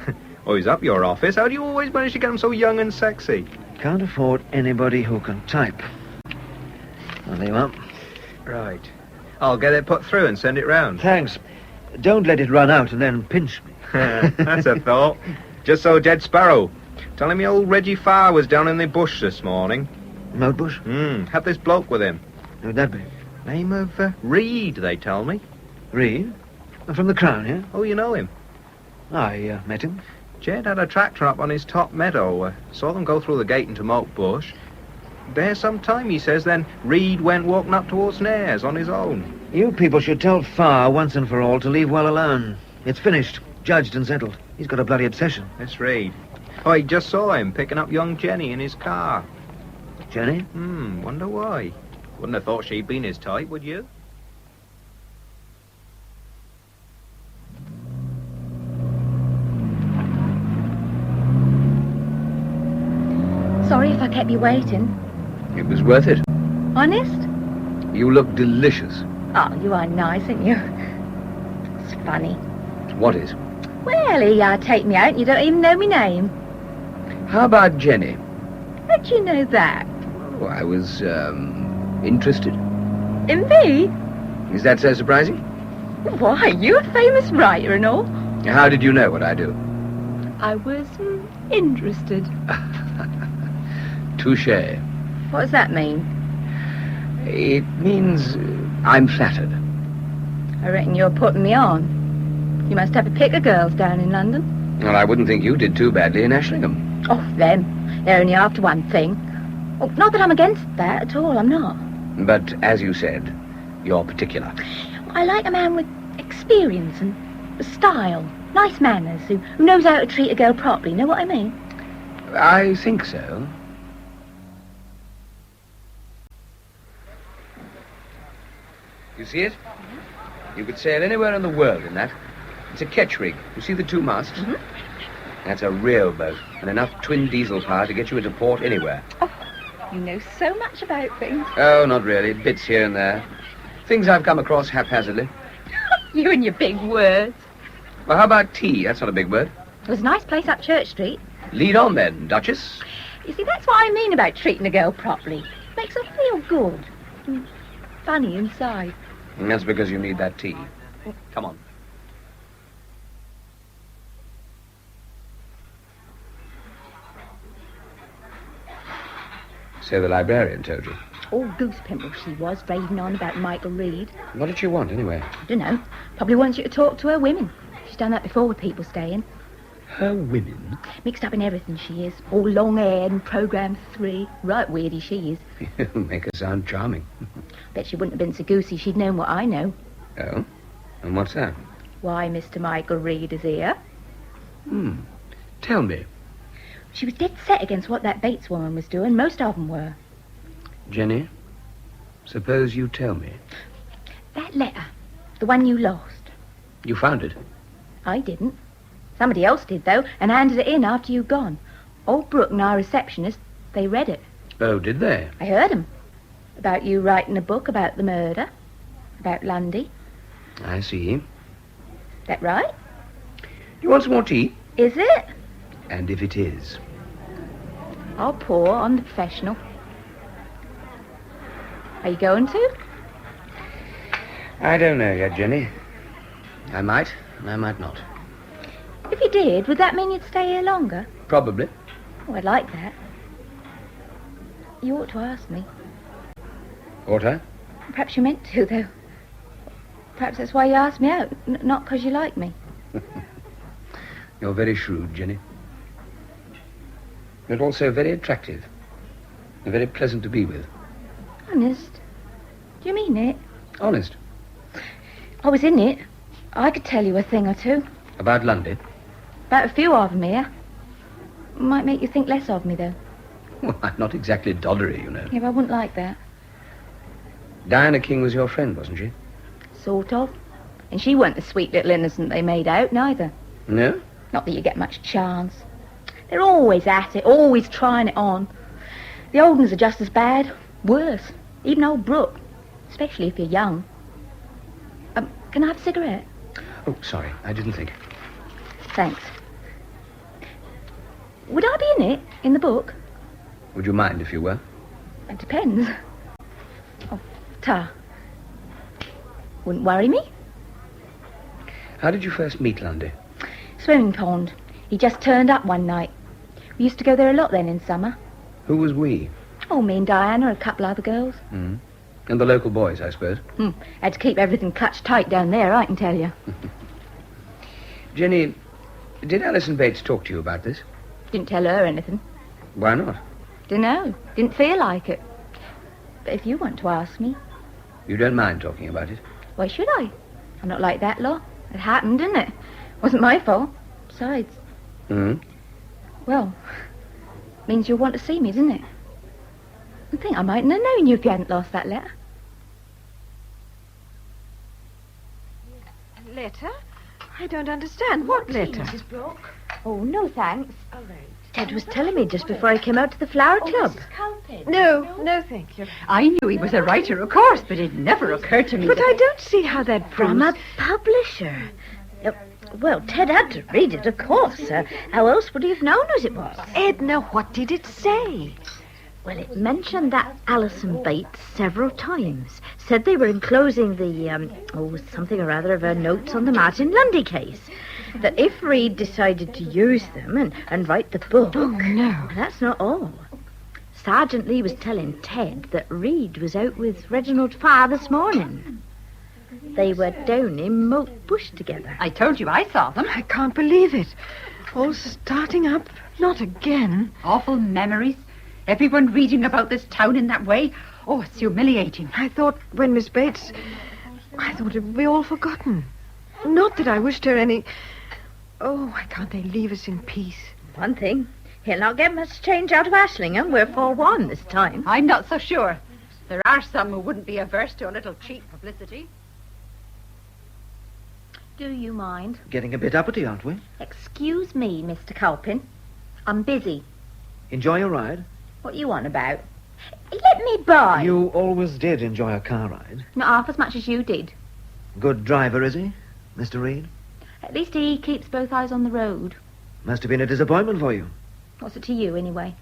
Oh, he's up your office. How do you always manage to get him so young and sexy?
Can't afford anybody who can type. Well, there you are.
Right. I'll get it put through and send it round.
Thanks. Don't let it run out and then pinch me.
That's a thought. Just so Jed Sparrow. Telling me old Reggie Farr was down in the bush this morning.
Moat bush?
Had this bloke with him.
Who'd that be?
Name of Reed, they tell me.
Reed? From the Crown, yeah?
Oh, you know him?
I met him.
Jed had a tractor up on his top meadow. Saw them go through the gate into Moat Bush. There some time, he says, then Reed went walking up towards Nares on his own.
You people should tell Farr once and for all to leave well alone. It's finished, judged and settled. He's got a bloody obsession.
This Reed. Oh, I just saw him picking up young Jenny in his car.
Jenny?
Wonder why. Wouldn't have thought she'd been his type, would you?
Sorry if I kept you waiting.
It was worth it.
Honest?
You look delicious.
Oh, you are nice, aren't you? It's funny.
What is?
Well, you take me out and you don't even know my name.
How about Jenny?
How'd you know that?
Oh, I was, interested.
In me?
Is that so surprising?
Why, you're a famous writer and all.
How did you know what I do?
I was interested.
Touché.
What does that mean?
It means I'm flattered.
I reckon you're putting me on. You must have a pick of girls down in London.
Well, I wouldn't think you did too badly in Ashlingham.
Oh, them. They're only after one thing. Oh, not that I'm against that at all, I'm not.
But, as you said, you're particular.
I like a man with experience and style. Nice manners, who knows how to treat a girl properly, know what I mean?
I think so. You see it? You could sail anywhere in the world in that. It's a ketch rig. You see the 2 masts? That's a real boat, and enough twin diesel power to get you into port anywhere.
Oh, you know so much about things.
Oh, not really. Bits here and there. Things I've come across haphazardly.
You and your big words.
Well, how about tea? That's not a big word.
There's a nice place up Church Street.
Lead on then, Duchess.
You see, that's what I mean about treating a girl properly. Makes her feel good. And funny inside.
And that's because you need that tea. Come on. So the librarian told you.
All goose pimple she was, raving on about Michael Reed.
What did she want, anyway?
I don't know. Probably wants you to talk to her women. She's done that before with people staying.
Her women?
Mixed up in everything she is. All long-haired and Programme 3. Right weirdy she is.
You make her sound charming.
Bet she wouldn't have been so goosey she'd known what I know.
Oh? And what's that?
Why Mr. Michael Reed is here.
Tell me.
She was dead set against what that Bates woman was doing. Most of them were.
Jenny, suppose you tell me.
That letter, the one you lost.
You found it?
I didn't. Somebody else did, though, and handed it in after you'd gone. Old Brooke and our receptionist, they read it.
Oh, did they?
I heard 'em. About you writing a book about the murder. About Lundy.
I see.
That right?
You want some more tea?
Is it?
And if it is.
I'll pour on the professional. Are you going to?
I don't know yet, Jenny. I might, and I might not.
If If you did, would that mean you'd stay here longer?
Probably.
Oh, I'd like that. You ought to ask me.
Ought I?
Perhaps you meant to, though. Perhaps that's why you asked me out, not because you like me.
You're very shrewd, Jenny. You're also very attractive. And very pleasant to be with.
Honest? Do you mean it?
Honest.
I was in it. I could tell you a thing or two.
About Lundy?
About a few of them here. Might make you think less of me, though.
Well, I'm not exactly doddery, you know.
Yeah, but I wouldn't like that.
Diana King was your friend, wasn't she?
Sort of. And she weren't the sweet little innocent they made out, neither.
No?
Not that you get much chance. They're always at it, always trying it on. The old ones are just as bad. Worse. Even old Brooke. Especially if you're young. Can I have a cigarette?
Oh, sorry. I didn't think.
Thanks. Would I be in it, in the book?
Would you mind if you were?
It depends. Oh, tar. Wouldn't worry me.
How did you first meet Lundy?
Swimming pond. He just turned up one night. We used to go there a lot then in summer.
Who was we?
Oh, me and Diana, a couple other girls.
Mm. And the local boys, I suppose.
Had to keep everything clutched tight down there, I can tell you.
Jenny, did Alison Bates talk to you about this?
Didn't tell her anything.
Why not?
Dunno. Didn't feel like it. But if you want to ask me...
You don't mind talking about it?
Why should I? I'm not like that lot. It happened, didn't it? Wasn't my fault. Besides... Well, means you'll want to see me, doesn't it? I think I mightn't have known you if you hadn't lost that letter.
Letter? I don't understand. What letter?
Mrs. Brooke. Oh, no thanks. All right. Ted was telling me just before I came out to the flower club.
No, thank you.
I knew he was a writer, of course, but it never occurred to me
But
that...
I don't see how that
From
proves...
a publisher. Well, Ted had to read it, of course. How else would he have known as it was?
Edna, what did it say?
Well, it mentioned that Alison Bates several times. Said they were enclosing the, something or other of her notes on the Martin Lundy case. That if Reed decided to use them and write the book...
Oh, no.
That's not all. Sergeant Lee was telling Ted that Reed was out with Reginald Farr this morning. They were down in Moat Bush together.
I told you I saw them.
I can't believe it. All starting up. Not again.
Awful memories. Everyone reading about this town in that way. Oh, it's humiliating.
I thought when Miss Bates... I thought it would be all forgotten. Not that I wished her any... Oh, why can't they leave us in peace?
One thing, he'll not get much change out of Ashlingham. We're 4-1 this time.
I'm not so sure. There are some who wouldn't be averse to a little cheap publicity.
Do you mind?
Getting a bit uppity, aren't we?
Excuse me, Mr. Culpin. I'm busy.
Enjoy your ride?
What you on about? Let me by.
You always did enjoy a car ride.
Not half as much as you did.
Good driver, is he, Mr. Reed?
At least he keeps both eyes on the road.
Must have been a disappointment for you.
What's it to you, anyway?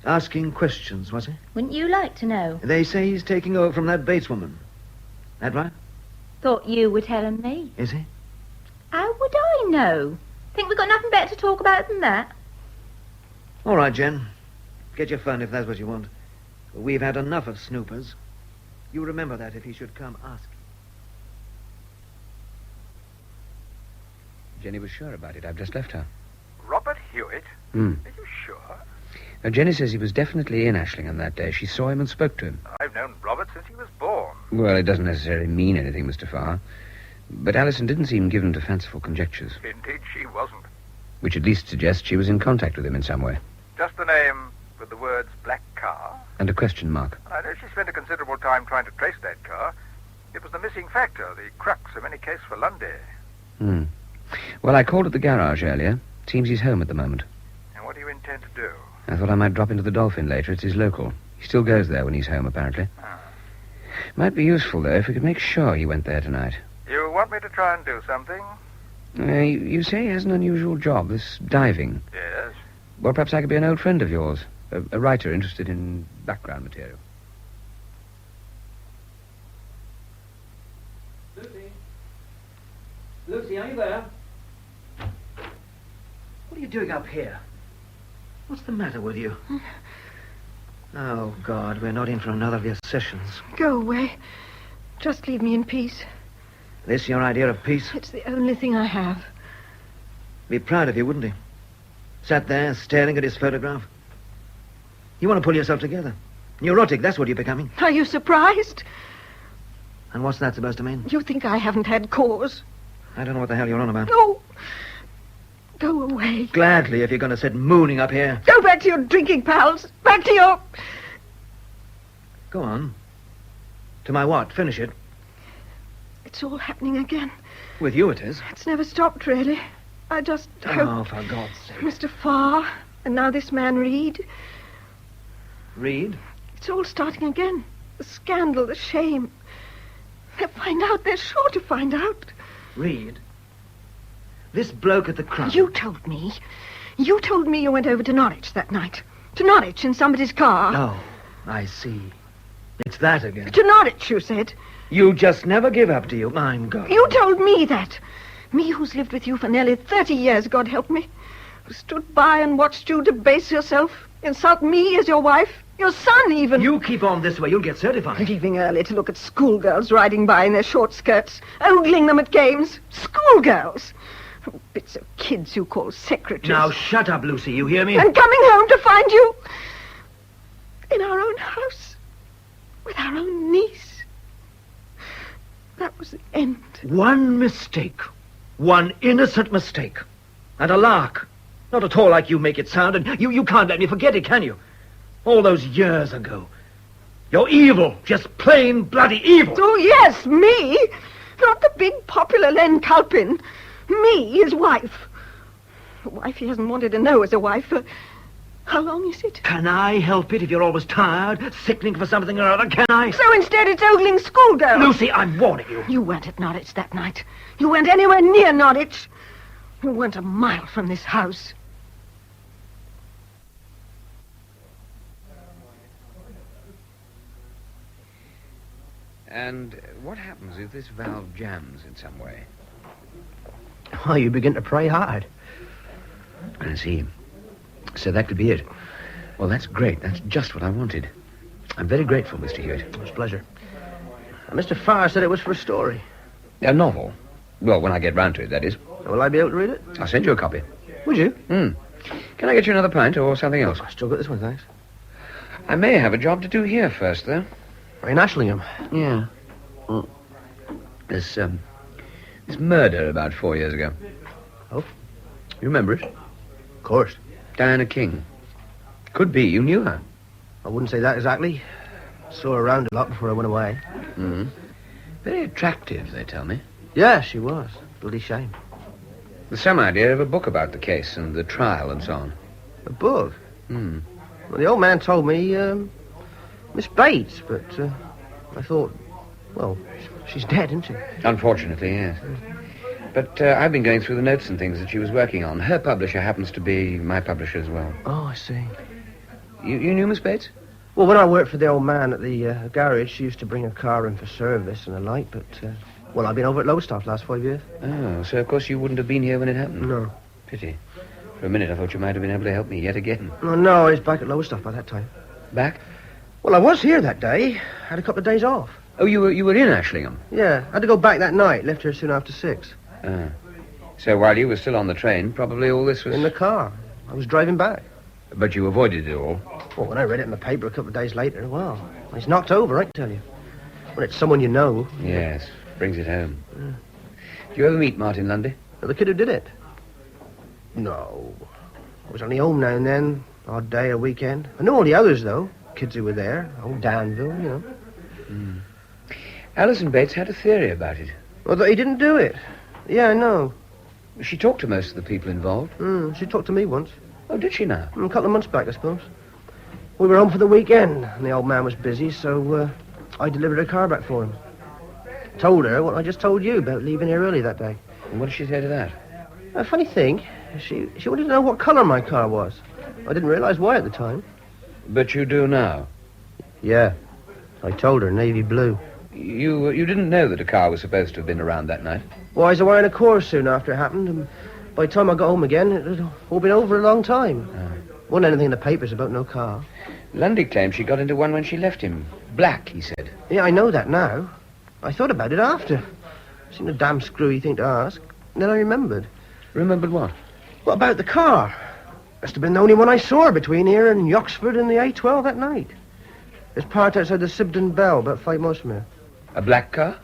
Asking questions, was he?
Wouldn't you like to know?
They say he's taking over from that Bates woman. That right?
Thought you were telling me.
Is he?
How would I know? Think we've got nothing better to talk about than that?
All right, Jen. Get your fun if that's what you want. We've had enough of snoopers. You remember that if he should come asking.
Jenny was sure about it. I've just left her.
Robert Hewitt? Are you sure?
Now, Jenny says he was definitely in Ashlingham that day. She saw him and spoke to him.
I've known Robert since he was born.
Well, it doesn't necessarily mean anything, Mr. Farr. But Alison didn't seem given to fanciful conjectures.
Indeed, she wasn't.
Which at least suggests she was in contact with him in some way.
Just the name with the words black car.
And a question mark.
And I know she spent a considerable time trying to trace that car. It was the missing factor, the crux of any case for Lundy.
Well, I called at the garage earlier. Seems he's home at the moment.
And what do you intend to do?
I thought I might drop into the Dolphin later. It's his local. He still goes there when he's home, apparently. Might be useful, though, if we could make sure he went there tonight.
You want me to try and do something?
You say he has an unusual job, this diving.
Yes.
Well, perhaps I could be an old friend of yours. A writer interested in background material.
Lucy, are you there?
What are you doing up here? What's the matter with you? Oh, God, we're not in for another of your sessions.
Go away. Just leave me in peace.
This your idea of peace?
It's the only thing I have.
Be proud of you, wouldn't he? Sat there staring at his photograph. You want to pull yourself together. Neurotic, that's what you're becoming.
Are you surprised?
And what's that supposed to mean?
You think I haven't had cause?
I don't know what the hell you're on about.
No. Go away.
Gladly, if you're going to sit mooning up here.
Go back to your drinking pals. Back to your...
Go on. To my what? Finish it.
It's all happening again.
With you it is.
It's never stopped, really. I just hope...
Oh, for God's sake.
Mr. Farr, and now this man Reed.
Reed?
It's all starting again. The scandal, the shame. They'll find out. They're sure to find out.
Reed? This bloke at the Crown.
You told me. You told me you went over to Norwich that night. To Norwich in somebody's car.
Oh, I see. It's that again.
To Norwich, you said.
You just never give up, do you? My God.
You told me that. Me who's lived with you for nearly 30 years, God help me. Who stood by and watched you debase yourself. Insult me as your wife. Your son, even.
You keep on this way, you'll get certified.
Leaving early to look at schoolgirls riding by in their short skirts. Ogling them at games. Schoolgirls. Bits of kids you call secretaries.
Now, shut up, Lucy, you hear me?
And coming home to find you in our own house with our own niece. That was the end.
One mistake. One innocent mistake. And a lark. Not at all like you make it sound, and you can't let me forget it, can you? All those years ago. You're evil. Just plain bloody evil.
Oh, yes, me. Not the big popular Len Culpin. Me, his wife. A wife he hasn't wanted to know as a wife for... How long is it?
Can I help it if you're always tired, sickening for something or other? Can I?
So instead it's ogling schoolgirls.
Lucy, I'm warning you.
You weren't at Norwich that night. You weren't anywhere near Norwich. You weren't a mile from this house.
And what happens if this valve jams in some way?
Oh, you begin to pray hard.
I see. So that could be it. Well, that's great. That's just what I wanted. I'm very grateful, Mr. Hewitt.
It was a pleasure. Mr. Farr said it was for a story.
A novel? Well, when I get round to it, that is.
Will I be able to read it?
I'll send you a copy.
Would you?
Can I get you another pint or something else?
I still got this one, thanks.
I may have a job to do here first, though.
In Ashlingham?
Yeah. This murder about 4 years ago.
Oh?
You remember it?
Of course.
Diana King. Could be. You knew her.
I wouldn't say that exactly. Saw her around a lot before I went away.
Very attractive, they tell me.
Yeah, she was. Bloody shame.
There's some idea of a book about the case and the trial and so on.
A book? Well, the old man told me, Miss Bates, but I thought, well, she's dead, isn't she?
Unfortunately, yes. But I've been going through the notes and things that she was working on. Her publisher happens to be my publisher as well.
Oh, I see.
You knew Miss Bates?
Well, when I worked for the old man at the garage, she used to bring her car in for service and the like, but, well, I've been over at Lowestoft the last 5 years.
Oh, so of course you wouldn't have been here when it happened?
No.
Pity. For a minute I thought you might have been able to help me yet again.
Oh, no, I was back at Lowestoft by that time.
Back?
Well, I was here that day. Had a couple of days off.
Oh, you were in Ashlingham?
Yeah, I had to go back that night. Left here soon after 6.
So while you were still on the train, probably all this was...
In the car. I was driving back.
But you avoided it all?
Well, when I read it in the paper a couple of days later, well, it's knocked over, I can tell you. When it's someone you know.
Yes, brings it home. Did you ever meet Martin Lundy?
The kid who did it? No. I was only home now and then, odd day or weekend. I knew all the others, though. Kids who were there. Old Danville, you know.
Alison Bates had a theory about it.
Well, that he didn't do it. Yeah, I know.
She talked to most of the people involved.
She talked to me once.
Oh, did she now?
A couple of months back, I suppose. We were home for the weekend, and the old man was busy, so I delivered her car back for him. Told her what I just told you about leaving here early that day.
And what did she say to that?
A funny thing, she wanted to know what colour my car was. I didn't realise why at the time.
But you do now?
Yeah. I told her navy blue.
You didn't know that a car was supposed to have been around that night?
Well, I was away on a course soon after it happened, and By the time I got home again, it had all been over a long time. Wasn't anything in the papers about no car.
Lundy claimed she got into one when she left him. Black, he said.
Yeah, I know that now. I thought about it after. Seemed a damn screwy thing to ask. And then I remembered.
Remembered what?
What about the car? Must have been the only one I saw between here and Yoxford and the A12 that night. It's parked outside the Sibden Bell, about 5 miles from here.
A black car?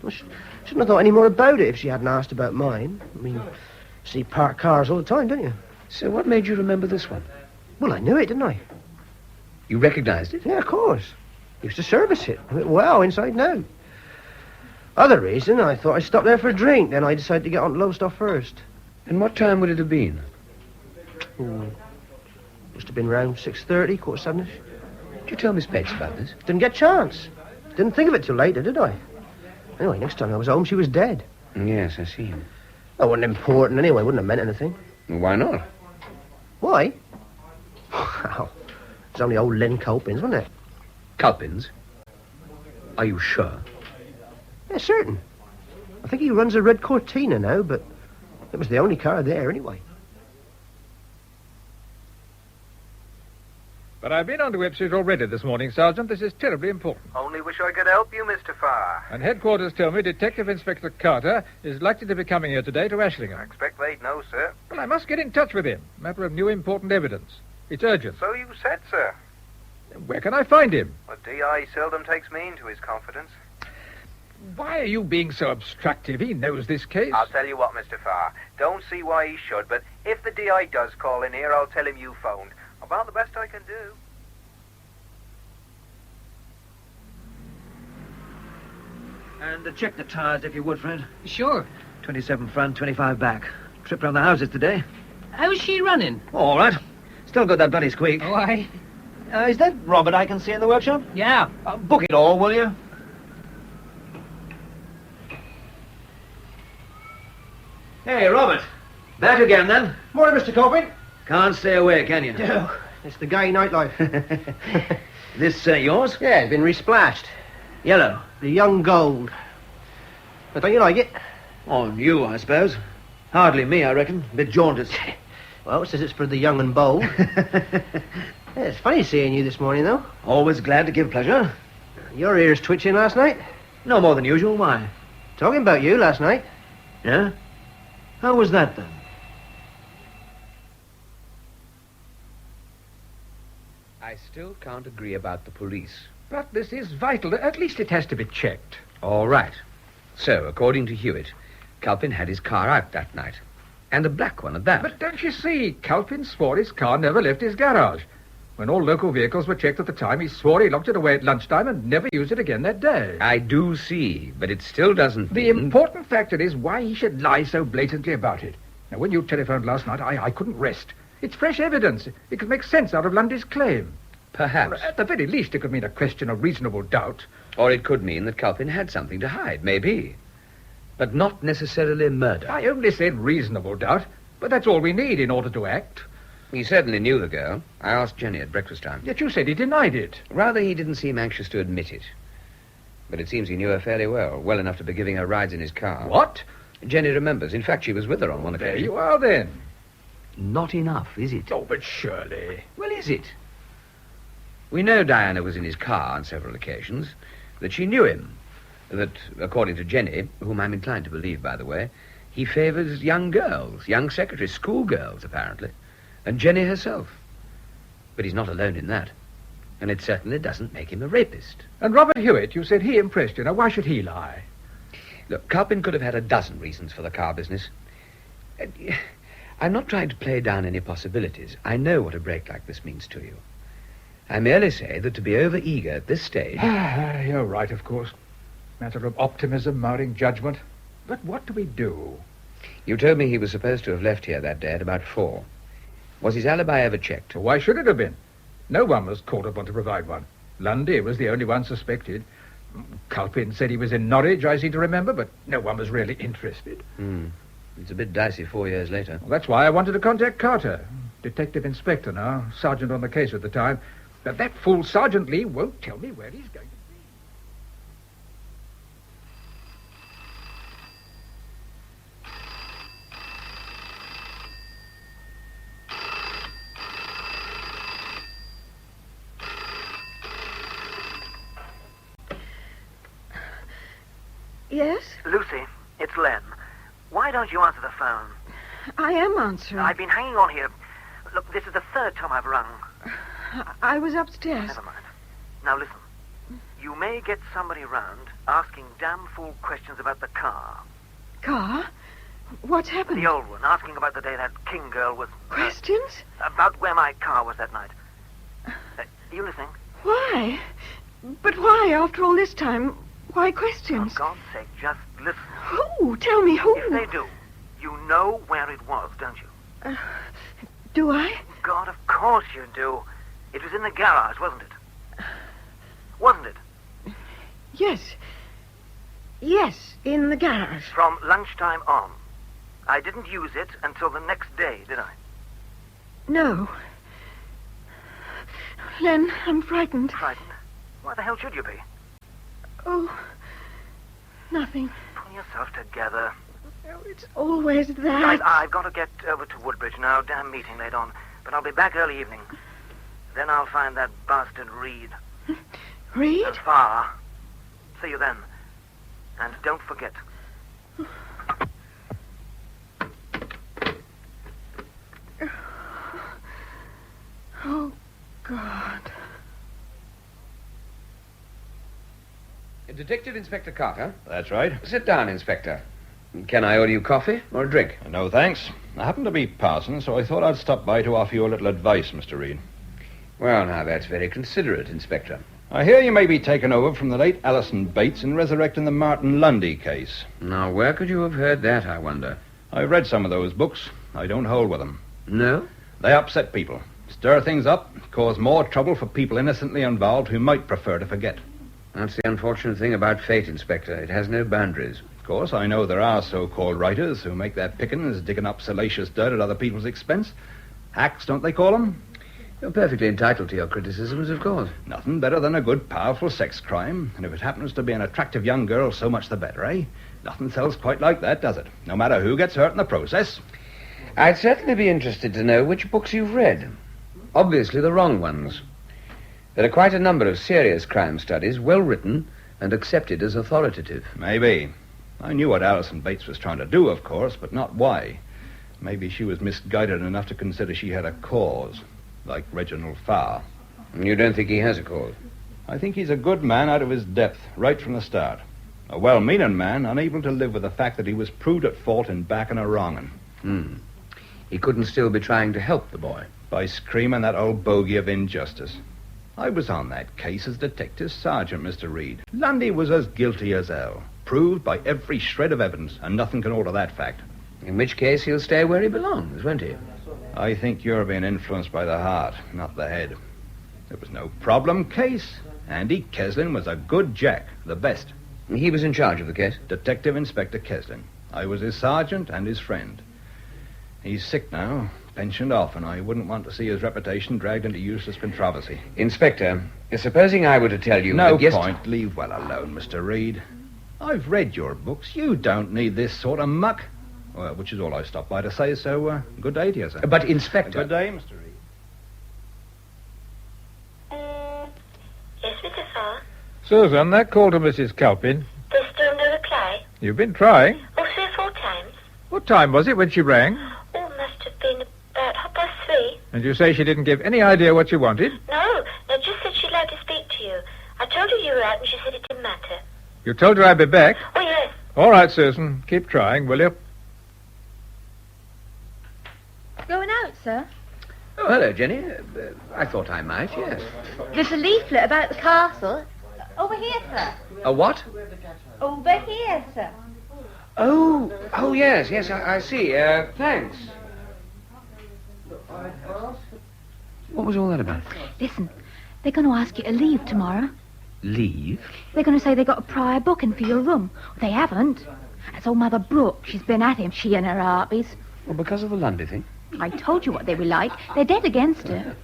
Well, shouldn't have thought any more about it if she hadn't asked about mine. I mean, see parked cars all the time, don't you?
So what made you remember this one?
Well, I knew it, didn't I?
You recognized it?
Yeah, of course. Used to service it. Well, inside now. Other reason, I thought I'd stop there for a drink. Then I decided to get on to Lowestoft first.
And what time would it have been?
Must have been around 6:30, 7:15.
Did you tell Miss Bates about this?
Didn't get a chance. Didn't think of it till later, did I? Anyway, next time I was home, she was dead.
Yes, I see.
That wasn't important anyway. Wouldn't have meant anything.
Why not?
Why? Well, it's only old Lynn Culpins, wasn't it?
Culpins? Are you sure?
Yeah, certain. I think he runs a red Cortina now, but it was the only car there anyway.
But I've been on to Ipswich already this morning, Sergeant. This is terribly important.
Only wish I could help you, Mr. Farr.
And headquarters tell me Detective Inspector Carter is likely to be coming here today to Ashlingham.
I expect they'd know, sir.
Well, I must get in touch with him. Matter of new important evidence. It's urgent.
So you said, sir.
Where can I find him?
A D.I. seldom takes me into his confidence.
Why are you being so obstructive? He knows this case.
I'll tell you what, Mr. Farr. Don't see why he should, but if the D.I. does call in here, I'll tell him you phoned. About the best I can do.
And check the tires, if you would, Fred.
Sure.
27 front, 25 back. Trip round the houses today.
How's she running?
All right. Still got that bloody squeak.
Oh, aye.
Is that Robert I can see in the workshop?
Yeah.
Book it all, will you? Hey, Robert. Back again, then.
Morning, Mr. Culpin.
Can't stay away, can you?
No, it's the gay nightlife.
This yours?
Yeah, it's been resplashed.
Yellow.
The young gold. But don't you like it?
On you, I suppose. Hardly me, I reckon. Bit jaundiced.
Well, it says it's for the young and bold. Yeah, it's funny seeing you this morning, though.
Always glad to give pleasure.
Your ears twitching last night?
No more than usual. Why?
Talking about you last night.
Yeah? How was that, then?
I still can't agree about the police.
But this is vital. At least it has to be checked.
All right. So, according to Hewitt, Culpin had his car out that night. And a black one at that.
But don't you see, Culpin swore his car never left his garage. When all local vehicles were checked at the time, he swore he locked it away at lunchtime and never used it again that day.
I do see, but it still doesn't
The important factor is why he should lie so blatantly about it. Now, when you telephoned last night, I couldn't rest. It's fresh evidence. It could make sense out of Lundy's claim.
Perhaps.
Well, at the very least, it could mean a question of reasonable doubt.
Or it could mean that Culpin had something to hide, maybe. But not necessarily murder.
I only said reasonable doubt, but that's all we need in order to act.
He certainly knew the girl. I asked Jenny at breakfast time.
Yet you said he denied it.
Rather, he didn't seem anxious to admit it. But it seems he knew her fairly well enough to be giving her rides in his car.
What?
Jenny remembers. In fact, she was with her on one occasion.
There you are, then.
Not enough, is it?
Oh, but surely.
Well, is it? We know Diana was in his car on several occasions, that she knew him, that, according to Jenny, whom I'm inclined to believe, by the way, he favours young girls, young secretaries, schoolgirls, apparently, and Jenny herself. But he's not alone in that, and it certainly doesn't make him a rapist.
And Robert Hewitt, you said he impressed you. Now, why should he lie?
Look, Culpin could have had a dozen reasons for the car business. I'm not trying to play down any possibilities. I know what a break like this means to you. I merely say that to be over-eager at this stage...
You're right, of course. Matter of optimism marring judgment. But what do we do?
You told me he was supposed to have left here that day at about 4. Was his alibi ever checked?
Why should it have been? No one was called upon to provide one. Lundy was the only one suspected. Culpin said he was in Norwich, I seem to remember, but no one was really interested.
It's a bit dicey 4 years later.
Well, that's why I wanted to contact Carter. Detective Inspector now, sergeant on the case at the time. But that fool Sergeant Lee won't tell me where he's going to be.
Yes?
Lucy, it's Len. Why don't you answer the phone?
I am answering.
I've been hanging on here. Look, this is the third time I've rung.
I was upstairs.
Never mind. Now listen. You may get somebody round asking damn fool questions about the car.
Car? What's happened?
The old one, asking about the day that King girl was...
Questions?
About where my car was that night. Are you listening?
Why? But why, after all this time? Why questions?
For God's sake, just listen.
Who? Tell me who.
If they do, you know where it was, don't you?
Do I?
God, of course you do. It was in the garage, wasn't it? Wasn't it?
Yes. Yes, in the garage.
From lunchtime on. I didn't use it until the next day, did I?
No. Len, I'm frightened.
Frightened? Why the hell should you be?
Oh, nothing.
Pull yourself together.
Oh, it's always that.
I've got to get over to Woodbridge now. Damn meeting late on. But I'll be back early evening. Then I'll find that bastard Reed.
Reed?
And Farr. See you then. And don't forget.
Oh, God.
Detective Inspector Carter?
That's right.
Sit down, Inspector. Can I order you coffee or a drink?
No, thanks. I happen to be Parson, so I thought I'd stop by to offer you a little advice, Mr. Reed.
Well, now, that's very considerate, Inspector.
I hear you may be taken over from the late Alison Bates in resurrecting the Martin Lundy case.
Now, where could you have heard that, I wonder?
I've read some of those books. I don't hold with them.
No?
They upset people, stir things up, cause more trouble for people innocently involved who might prefer to forget.
That's the unfortunate thing about fate, Inspector. It has no boundaries.
Of course, I know there are so-called writers who make their pickings digging up salacious dirt at other people's expense. Hacks, don't they call them?
You're perfectly entitled to your criticisms, of course.
Nothing better than a good, powerful sex crime. And if it happens to be an attractive young girl, so much the better, eh? Nothing sells quite like that, does it? No matter who gets hurt in the process.
I'd certainly be interested to know which books you've read. Obviously the wrong ones. There are quite a number of serious crime studies, well written and accepted as authoritative.
Maybe. I knew what Alison Bates was trying to do, of course, but not why. Maybe she was misguided enough to consider she had a cause, like Reginald Farr.
You don't think he has a cause?
I think he's a good man out of his depth, right from the start. A well-meaning man, unable to live with the fact that he was proved at fault in backing a wrong'un.
He couldn't still be trying to help the boy.
By screaming that old bogey of injustice. I was on that case as detective sergeant, Mr. Reed. Lundy was as guilty as hell. Proved by every shred of evidence, and nothing can alter that fact.
In which case he'll stay where he belongs, won't he?
I think you're being influenced by the heart, not the head. There was no problem case. Andy Keslin was a good jack, the best.
He was in charge of the case?
Detective Inspector Keslin. I was his sergeant and his friend. He's sick now, pensioned off, and I wouldn't want to see his reputation dragged into useless controversy.
Inspector, supposing I were to tell you...
No point. Leave well alone, Mr. Reed. I've read your books. You don't need this sort of muck. Well, which is all I stopped by to say, so good day to you, sir.
But, Inspector...
Good day, Mr. Reed.
Yes, Mr. Farr?
Susan, that call to Mrs. Calpin.
There's still no reply?
You've been trying.
Oh, 3 or 4 times.
What time was it when she rang?
Oh, must have been about 3:30.
And you say she didn't give any idea what you wanted?
No, just said she'd like to speak to you. I told her you were out and she said it didn't matter.
You told her I'd be back?
Oh, yes.
All right, Susan. Keep trying, will you?
Going out, sir?
Oh, hello, Jenny. I thought I might, yes.
There's a leaflet about the castle. Over here, sir.
A what?
Over here, sir.
Oh, yes, I see. Thanks. What was all that about?
Listen, they're going to ask you to leave tomorrow.
Leave?
They're going to say they got a prior booking for your room. They haven't. That's old Mother Brooke. She's been at him, she and her harpies.
Well, because of the Lundy thing?
I told you what they were like. They're dead against her.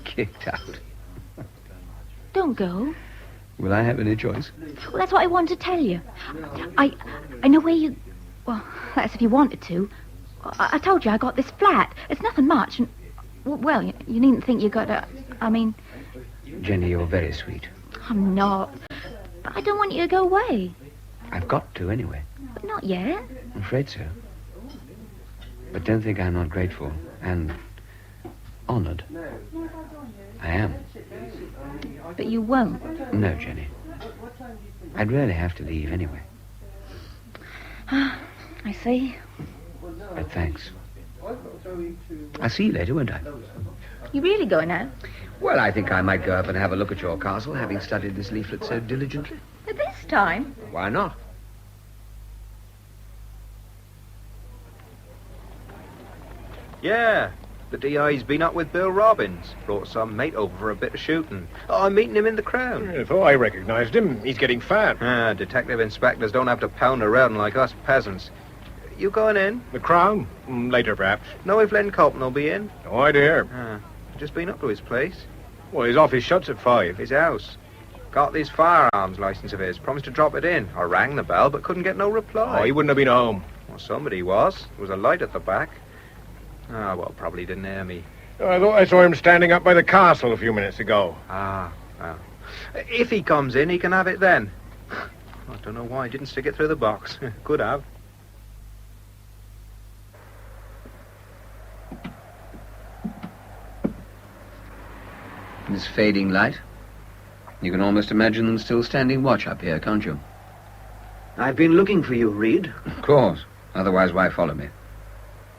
Kicked out.
Don't go.
Will I have any choice?
Well, that's what I wanted to tell you. I know where you... Well, that's if you wanted to. I told you I got this flat. It's nothing much. And, well, you needn't think you got a... I mean...
Jenny, you're very sweet.
I'm not. But I don't want you to go away.
I've got to, anyway.
But not yet.
I'm afraid so. But don't think I'm not grateful and honoured. I am.
But you won't.
No, Jenny. I'd really have to leave anyway.
I see.
But thanks. I'll see you later, won't I?
You really going out?
Well, I think I might go up and have a look at your castle, having studied this leaflet so diligently.
At this time?
Why not?
Yeah, the DI's been up with Bill Robbins. Brought some mate over for a bit of shooting. Oh, I'm meeting him in the Crown.
I thought I recognised him. He's getting fat.
Detective inspectors don't have to pound around like us peasants. You going in?
The Crown? Later, perhaps.
Know if Len Colton will be in?
No idea.
Just been up to his place.
Well, his office shuts at 5.
His house. Got this firearms licence of his. Promised to drop it in. I rang the bell, but couldn't get no reply.
Oh, he wouldn't have been home.
Well, somebody was. There was a light at the back. Ah, well, probably didn't hear me.
I thought I saw him standing up by the castle a few minutes ago.
Well. If he comes in, he can have it then. I don't know why I didn't stick it through the box. Could have.
This fading light. You can almost imagine them still standing watch up here, can't you?
I've been looking for you, Reed.
Of course. Otherwise, why follow me?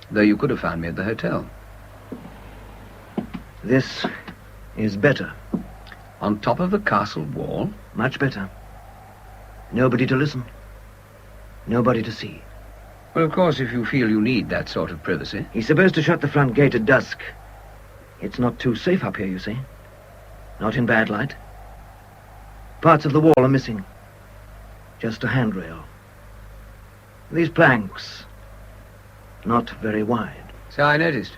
Though you could have found me at the hotel.
This is better.
On top of the castle wall?
Much better. Nobody to listen. Nobody to see.
Well, of course, if you feel you need that sort of privacy.
He's supposed to shut the front gate at dusk. It's not too safe up here, you see. Not in bad light. Parts of the wall are missing. Just a handrail. These planks, not very wide.
So I noticed.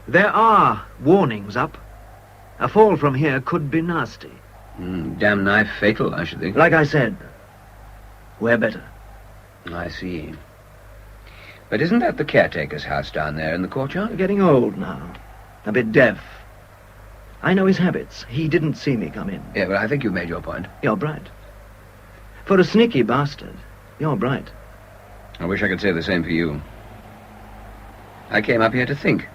There are warnings up. A fall from here could be nasty.
Damn nigh fatal, I should think.
Like I said, we're better.
I see. But isn't that the caretaker's house down there in the courtyard?
You're getting old now. A bit deaf. I know his habits. He didn't see me come in.
Yeah, but I think you've made your point.
You're bright. For a sneaky bastard, you're bright.
I wish I could say the same for you. I came up here to think.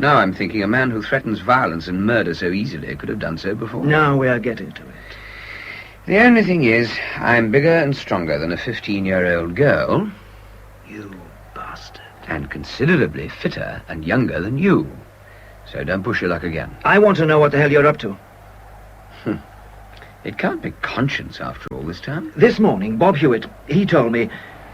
Now I'm thinking a man who threatens violence and murder so easily could have done so before.
Now we are getting to it.
The only thing is, I'm bigger and stronger than a 15-year-old girl.
You bastard.
And considerably fitter and younger than you. So don't push your luck again.
I want to know what the hell you're up to.
It can't be Conscience after all this time.
This morning, Bob Hewitt, he told me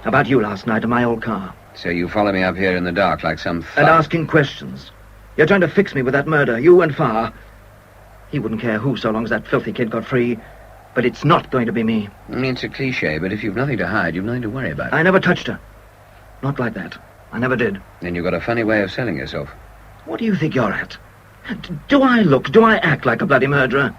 about you last night in my old car.
So you follow me up here in the dark like some thug.
And asking questions. You're trying to fix me with that murder, you and Farr. He wouldn't care who so long as that filthy kid got free. But it's not going to be me.
It's a cliché, but if you've nothing to hide, you've nothing to worry about.
I never touched her. Not like that. I never did.
Then you've got a funny way of selling yourself.
What do you think you're at? Do I act like a bloody murderer?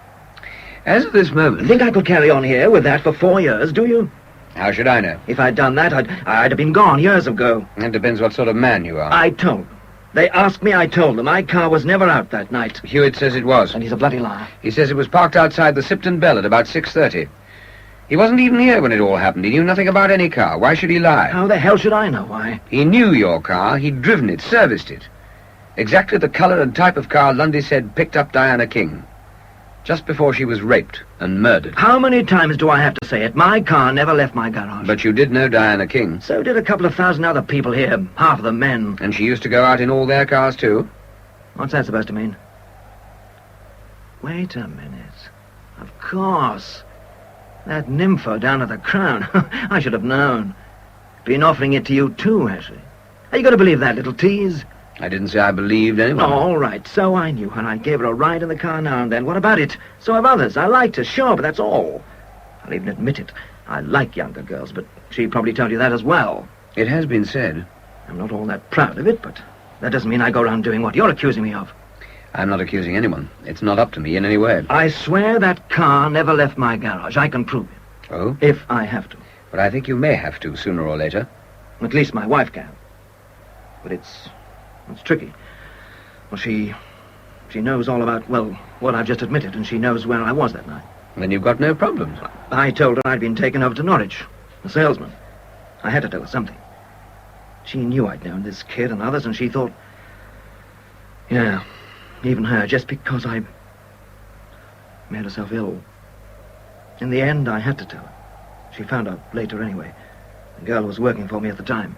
As of this moment...
Think I could carry on here with that for 4 years, do you?
How should I know?
If I'd done that, I'd have been gone years ago.
It depends what sort of man you are.
I told them. They asked me, I told them. My car was never out that night.
Hewitt says it was.
And he's a bloody liar.
He says it was parked outside the Sipton Bell at about 6:30. He wasn't even here when it all happened. He knew nothing about any car. Why should he lie?
How the hell should I know why?
He knew your car. He'd driven it, serviced it. Exactly the colour and type of car Lundy said picked up Diana King. Just before she was raped and murdered.
How many times do I have to say it? My car never left my garage.
But you did know Diana King.
So did a couple of thousand other people here, half of them men.
And she used to go out in all their cars too?
What's that supposed to mean? Wait a minute. Of course. That nympho down at the Crown. I should have known. Been offering it to you too, has she? Are you going to believe that little tease?
I didn't say I believed anyone.
Oh, all right. So I knew her. I gave her a ride in the car now and then. What about it? So have others. I liked her, sure, but that's all. I'll even admit it. I like younger girls, but she probably told you that as well.
It has been said.
I'm not all that proud of it, but that doesn't mean I go around doing what you're accusing me of.
I'm not accusing anyone. It's not up to me in any way.
I swear that car never left my garage. I can prove it.
Oh?
If I have to.
But I think you may have to, sooner or later.
At least my wife can. But it's tricky. Well, she knows all about, well, what I've just admitted, and she knows where I was that night.
Then you've got no problems.
I told her I'd been taken over to Norwich. the salesman. I had to tell her something. She knew I'd known this kid and others, and she thought... Yeah, even her, just because I made herself ill. In the end, I had to tell her. She found out later anyway. The girl was working for me at the time.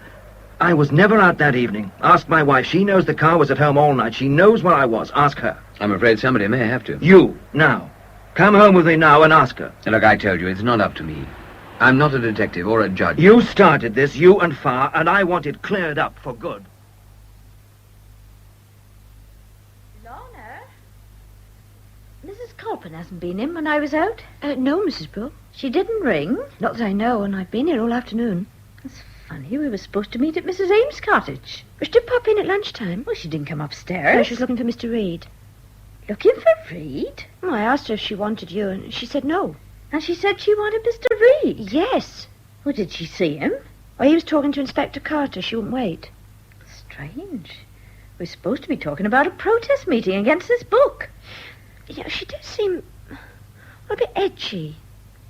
I was never out that evening. Ask my wife. She knows the car was at home all night. She knows where I was. Ask her.
I'm afraid somebody may have to.
You, now. Come home with me now and ask her.
Look, I told you, it's not up to me. I'm not a detective or a judge.
You started this, you and Farr, and I want it cleared up for good.
Lorna? Mrs. Colpin hasn't been in when I was out?
No, Mrs. Brooke.
She didn't ring?
Not that I know, and I've been here all afternoon.
That's funny. We were supposed to meet at Mrs. Ames's cottage.
She did pop in at lunchtime.
Well, she didn't come upstairs.
She was looking for Mr. Reed.
Looking for Reed?
Well, I asked her if she wanted you, and she said no.
And she said she wanted Mr. Reed?
Yes.
Well, did she see him?
Well, he was talking to Inspector Carter. She wouldn't wait.
Strange. We're supposed to be talking about a protest meeting against this book.
Yeah, she did seem a bit edgy.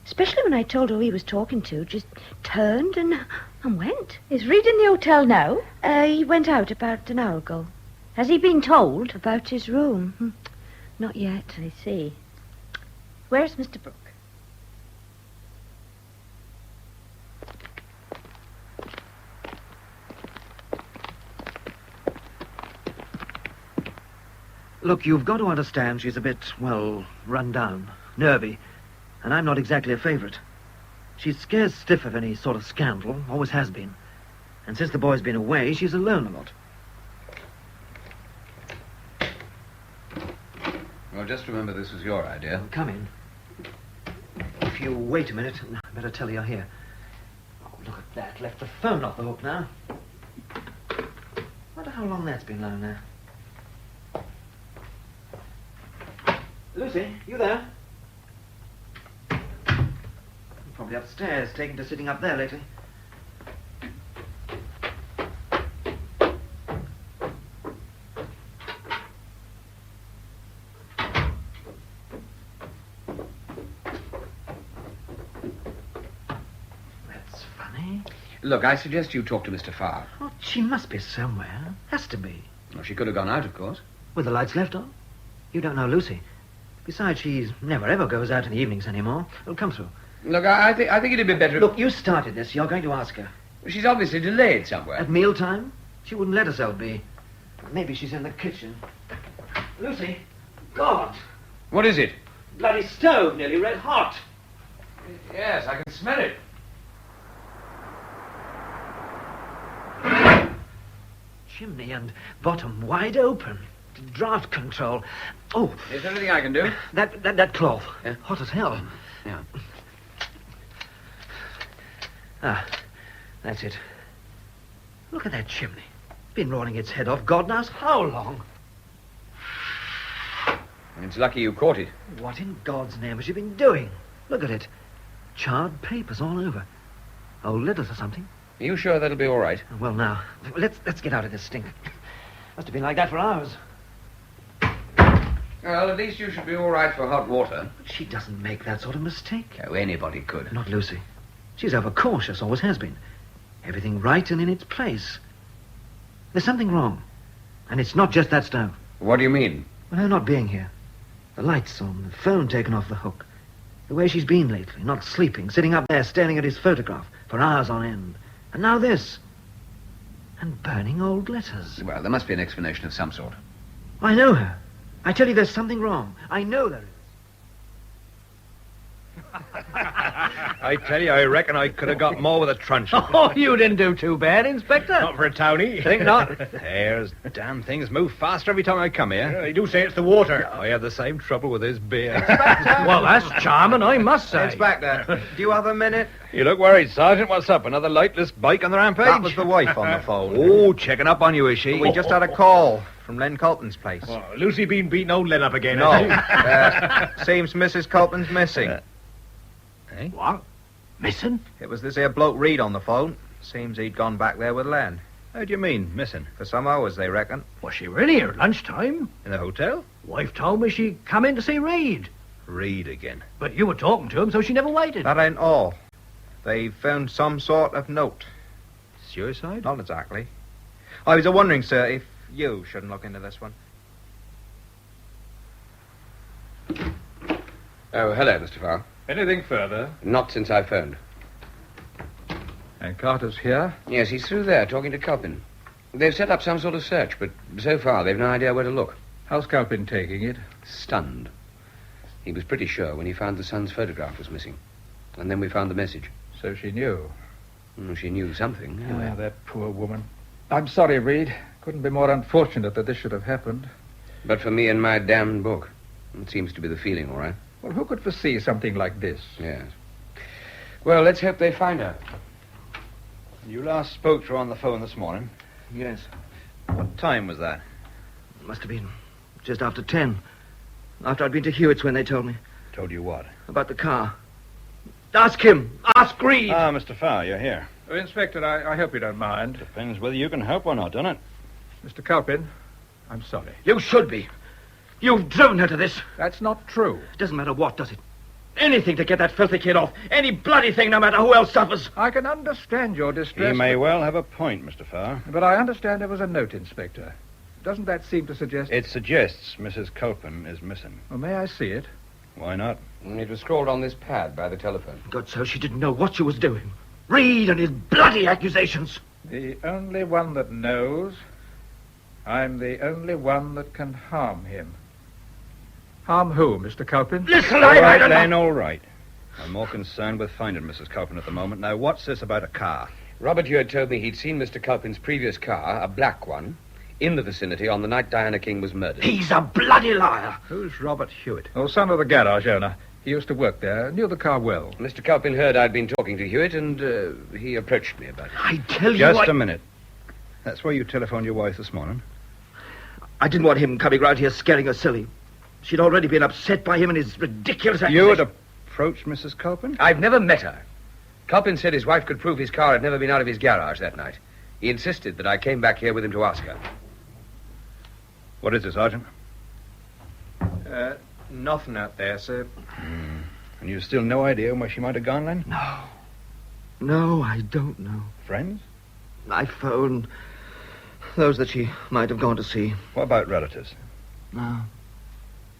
Especially when I told her who he was talking to. Just turned and went.
Is Reed in the hotel now?
He went out about an hour ago.
Has he been told?
About his room? Not yet.
I see. Where's Mr. Brooke?
Look, you've got to understand she's a bit, well, run down, nervy, and I'm not exactly a favourite. She's scarce stiff of any sort of scandal, always has been. And since the boy's been away, she's alone a lot.
Well, just remember this was your idea.
Well, come in. If you wait a minute, I better tell you you're here. Oh, look at that. Left the phone off the hook now. Wonder how long that's been lying there. Lucy, you there? Probably upstairs, taken to sitting up there lately. That's funny.
Look, I suggest you talk to Mr. Farr.
Oh, she must be somewhere. Has to be.
Well, she could have gone out, of course.
With the lights left on? You don't know Lucy. Besides, she never ever goes out in the evenings anymore. Well, come through.
Look, I think it'd be better...
Look, you started this. You're going to ask her.
She's obviously delayed somewhere.
At mealtime? She wouldn't let herself be. Maybe she's in the kitchen. Lucy? God!
What is it?
Bloody stove, nearly red hot.
Yes, I can smell it.
Chimney and bottom wide open. Draft control. Oh.
Is there anything I can do?
That cloth.
Yeah?
Hot as hell.
Yeah.
Ah, that's it. Look at that chimney. Been rolling its head off God knows how long.
It's lucky you caught it.
What in God's name has she been doing? Look at it. Charred papers all over. Old letters or something.
Are you sure that'll be all right?
Well, now, let's get out of this stink. Must have been like that for hours.
Well, at least you should be all right for hot water.
But she doesn't make that sort of mistake.
Oh, anybody could.
Not Lucy. She's overcautious, always has been. Everything right and in its place. There's something wrong. And it's not just that stove.
What do you mean?
Well, her not being here. The lights on, the phone taken off the hook. The way she's been lately, not sleeping, sitting up there staring at his photograph for hours on end. And now this. And burning old letters.
Well, there must be an explanation of some sort.
I know her. I tell you, there's something wrong. I know there is.
I tell you, I reckon I could have got more with a truncheon.
Oh, you didn't do too bad, Inspector.
Not for a townie.
Think not?
There's damn things move faster every time I come here.
Yeah,
they do say it's the water. I have the same trouble with this beer.
Well, that's charming, I must say.
Inspector, do you have a minute?
You look worried, Sergeant. What's up? Another lightless bike on the rampage?
That was the wife on the phone.
Oh, checking up on you, is she?
We just had a call from Len Colton's place.
Oh, Lucy been beating old Len up again,
No.
has she?
Seems Mrs. Colton's missing.
Eh? What? Missing?
It was this here bloke Reed on the phone. Seems he'd gone back there with Len.
How do you mean, missing?
For some hours, they reckon.
Was she really here at lunchtime?
In the hotel?
Wife told me she come in to see Reed.
Reed again.
But you were talking to him, so she never waited.
That ain't all. They found some sort of note.
Suicide?
Not exactly. I was wondering, sir, if you shouldn't look into this one.
Oh, hello, Mr. Farr.
Anything further?
Not since I phoned.
And Carter's here?
Yes, he's through there, talking to Culpin. They've set up some sort of search, but so far they've no idea where to look.
How's Culpin taking it?
Stunned. He was pretty sure when he found the son's photograph was missing. And then we found the message.
So she knew.
She knew something, anyway.
Ah, that poor woman. I'm sorry, Reed. Couldn't be more unfortunate that this should have happened.
But for me and my damned book. It seems to be the feeling, all right.
Well, who could foresee something like this?
Yes. Well, let's hope they find her.
You last spoke to her on the phone this morning.
Yes.
What time was that?
Must have been just after 10. After I'd been to Hewitt's when they told me.
Told you what?
About the car. Ask him. Ask Reed.
Ah, Mr. Farr, you're here.
Oh, Inspector, I hope you don't mind.
Depends whether you can help or not, doesn't it?
Mr. Culpin, I'm sorry.
You should be. You've driven her to this.
That's not true.
It doesn't matter what, does it? Anything to get that filthy kid off. Any bloody thing, no matter who else suffers.
I can understand your distress.
You may well have a point, Mr. Farr.
But I understand there was a note, Inspector. Doesn't that seem to suggest...
It suggests Mrs. Culpin is missing.
Well, may I see it?
Why not?
It was scrawled on this pad by the telephone.
God, so she didn't know what she was doing. Reed and his bloody accusations.
The only one that knows. I'm the only one that can harm him. Harm who, Mr. Culpin?
Listen,
all right,
don't
then,
know.
all right. I'm more concerned with finding Mrs. Culpin at the moment. Now, what's this about a car?
Robert Hewitt told me he'd seen Mr. Culpin's previous car, a black one, in the vicinity on the night Diana King was murdered.
He's a bloody liar.
Who's Robert Hewitt?
Oh, son of the garage owner. He used to work there, knew the car well.
Mr. Culpin heard I'd been talking to Hewitt, and he approached me about it.
I tell you
Just a minute. That's where you telephoned your wife this morning?
I didn't want him coming round here scaring her silly. She'd already been upset by him and his ridiculous accusation.
You had approached Mrs. Culpin?
I've never met her. Culpin said his wife could prove his car had never been out of his garage that night. He insisted that I came back here with him to ask her.
What is it, Sergeant?
Nothing out there, sir.
And you've still no idea where she might have gone, then?
No. No, I don't know.
Friends?
I phoned those that she might have gone to see.
What about relatives?
No.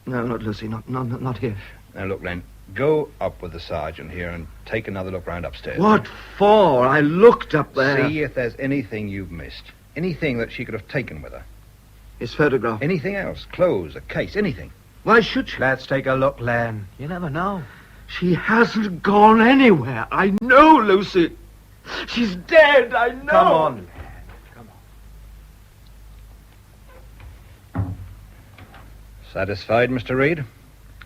No, not Lucy. Not here.
Now, look, Len, go up with the sergeant here and take another look round upstairs.
What for? I looked up there.
See if there's anything you've missed. Anything that she could have taken with her.
His photograph.
Anything else? Clothes, a case, anything.
Why should she?
Let's take a look, Len. You never know.
She hasn't gone anywhere. I know, Lucy. She's dead, I know.
Come on, Len. Come on.
Satisfied, Mr. Reed?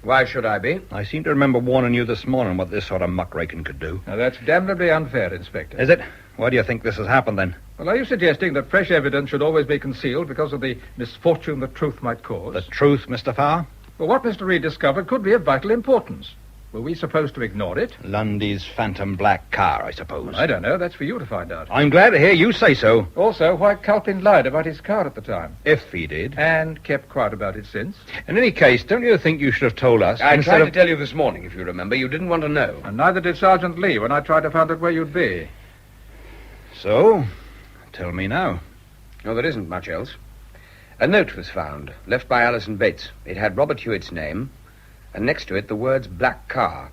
Why should I be?
I seem to remember warning you this morning what this sort of muckraking could do.
Now, that's damnably unfair, Inspector.
Is it? Why do you think this has happened, then?
Well, are you suggesting that fresh evidence should always be concealed because of the misfortune the truth might cause?
The truth, Mr. Farr?
Well, what Mr. Reed discovered could be of vital importance. Were we supposed to ignore it?
Lundy's phantom black car, I suppose.
Well, I don't know. That's for you to find out.
I'm glad to hear you say so.
Also, why Culpin lied about his car at the time.
If he did.
And kept quiet about it since.
In any case, don't you think you should have told us?
I
instead
tried
of...
to tell you this morning, if you remember. You didn't want to know.
And neither did Sergeant Lee when I tried to find out where you'd be.
So, tell me now.
No, there isn't much else. A note was found, left by Alison Bates. It had Robert Hewitt's name, and next to it the words black car.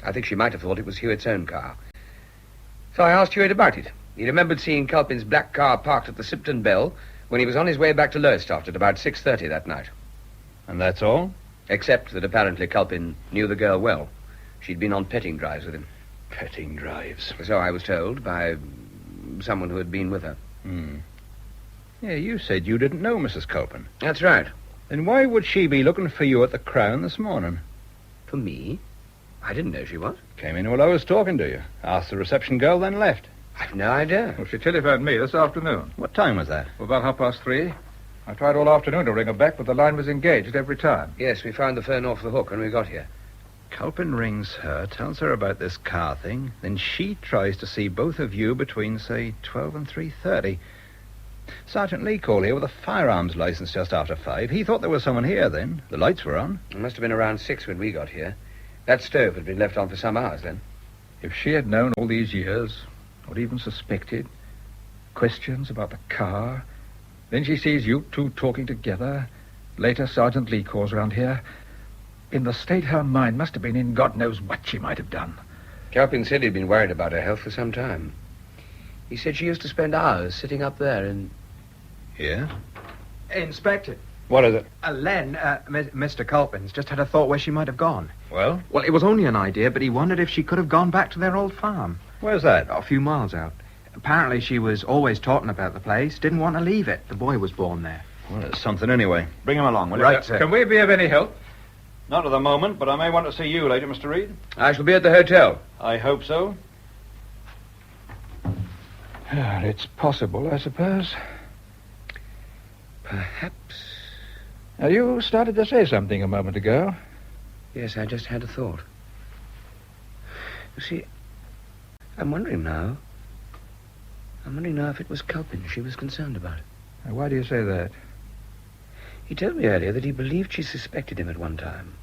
I think she might have thought it was Hewitt's own car. So I asked Hewitt about it. He remembered seeing Culpin's black car parked at the Sipton Bell when he was on his way back to Lowestoft at about 6:30 that night.
And that's all?
Except that apparently Culpin knew the girl well. She'd been on petting drives with him.
Petting drives?
So I was told by someone who had been with her.
Yeah, you said you didn't know Mrs. Culpin.
That's right.
Then why would she be looking for you at the Crown this morning?
For me? I didn't know she was.
Came in while I was talking to you. Asked the reception girl, then left.
I've no idea.
Well, she telephoned me this afternoon.
What time was that?
Well, about 3:30. I tried all afternoon to ring her back, but the line was engaged every time.
Yes, we found the phone off the hook when we got here.
Culpin rings her, tells her about this car thing, then she tries to see both of you between, say, 12 and 3:30. Sergeant Lee called here with a firearms license just after 5. He thought there was someone here then. The lights were on.
It must have been around 6 when we got here. That stove had been left on for some hours then.
If she had known all these years, or even suspected, questions about the car, then she sees you two talking together, later Sergeant Lee calls round here. In the state her mind must have been in, God knows what she might have done.
Calpin said he'd been worried about her health for some time. He said she used to spend hours sitting up there and...
Yeah?
Inspector.
What is it?
Len, Mr. Culpin's just had a thought where she might have gone.
Well?
Well, it was only an idea, but he wondered if she could have gone back to their old farm.
Where's that?
A few miles out. Apparently she was always talking about the place, didn't want to leave it. The boy was born there.
Well, it's something anyway. Bring him along, will you?
Right, sir.
Can we be of any help?
Not at the moment, but I may want to see you later, Mr. Reed.
I shall be at the hotel.
I hope so.
Well, it's possible, I suppose.
Perhaps.
Now, you started to say something a moment ago.
Yes, I just had a thought. You see, I'm wondering now if it was Culpin she was concerned about.
Now, why do you say that?
He told me earlier that he believed she suspected him at one time.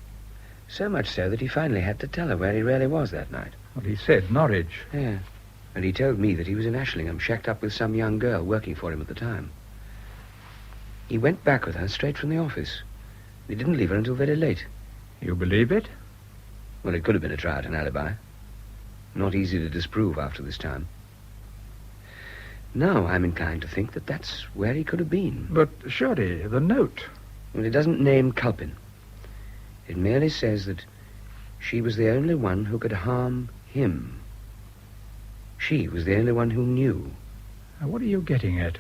So much so that he finally had to tell her where he really was that night.
Well, he said Norwich.
Yeah. And he told me that he was in Ashlingham, shacked up with some young girl working for him at the time. He went back with her straight from the office. He didn't leave her until very late.
You believe it?
Well, it could have been a try at an alibi. Not easy to disprove after this time. Now I'm inclined to think that that's where he could have been.
But surely the note...
Well, it doesn't name Culpin. It merely says that she was the only one who could harm him. She was the only one who knew.
Now, what are you getting at?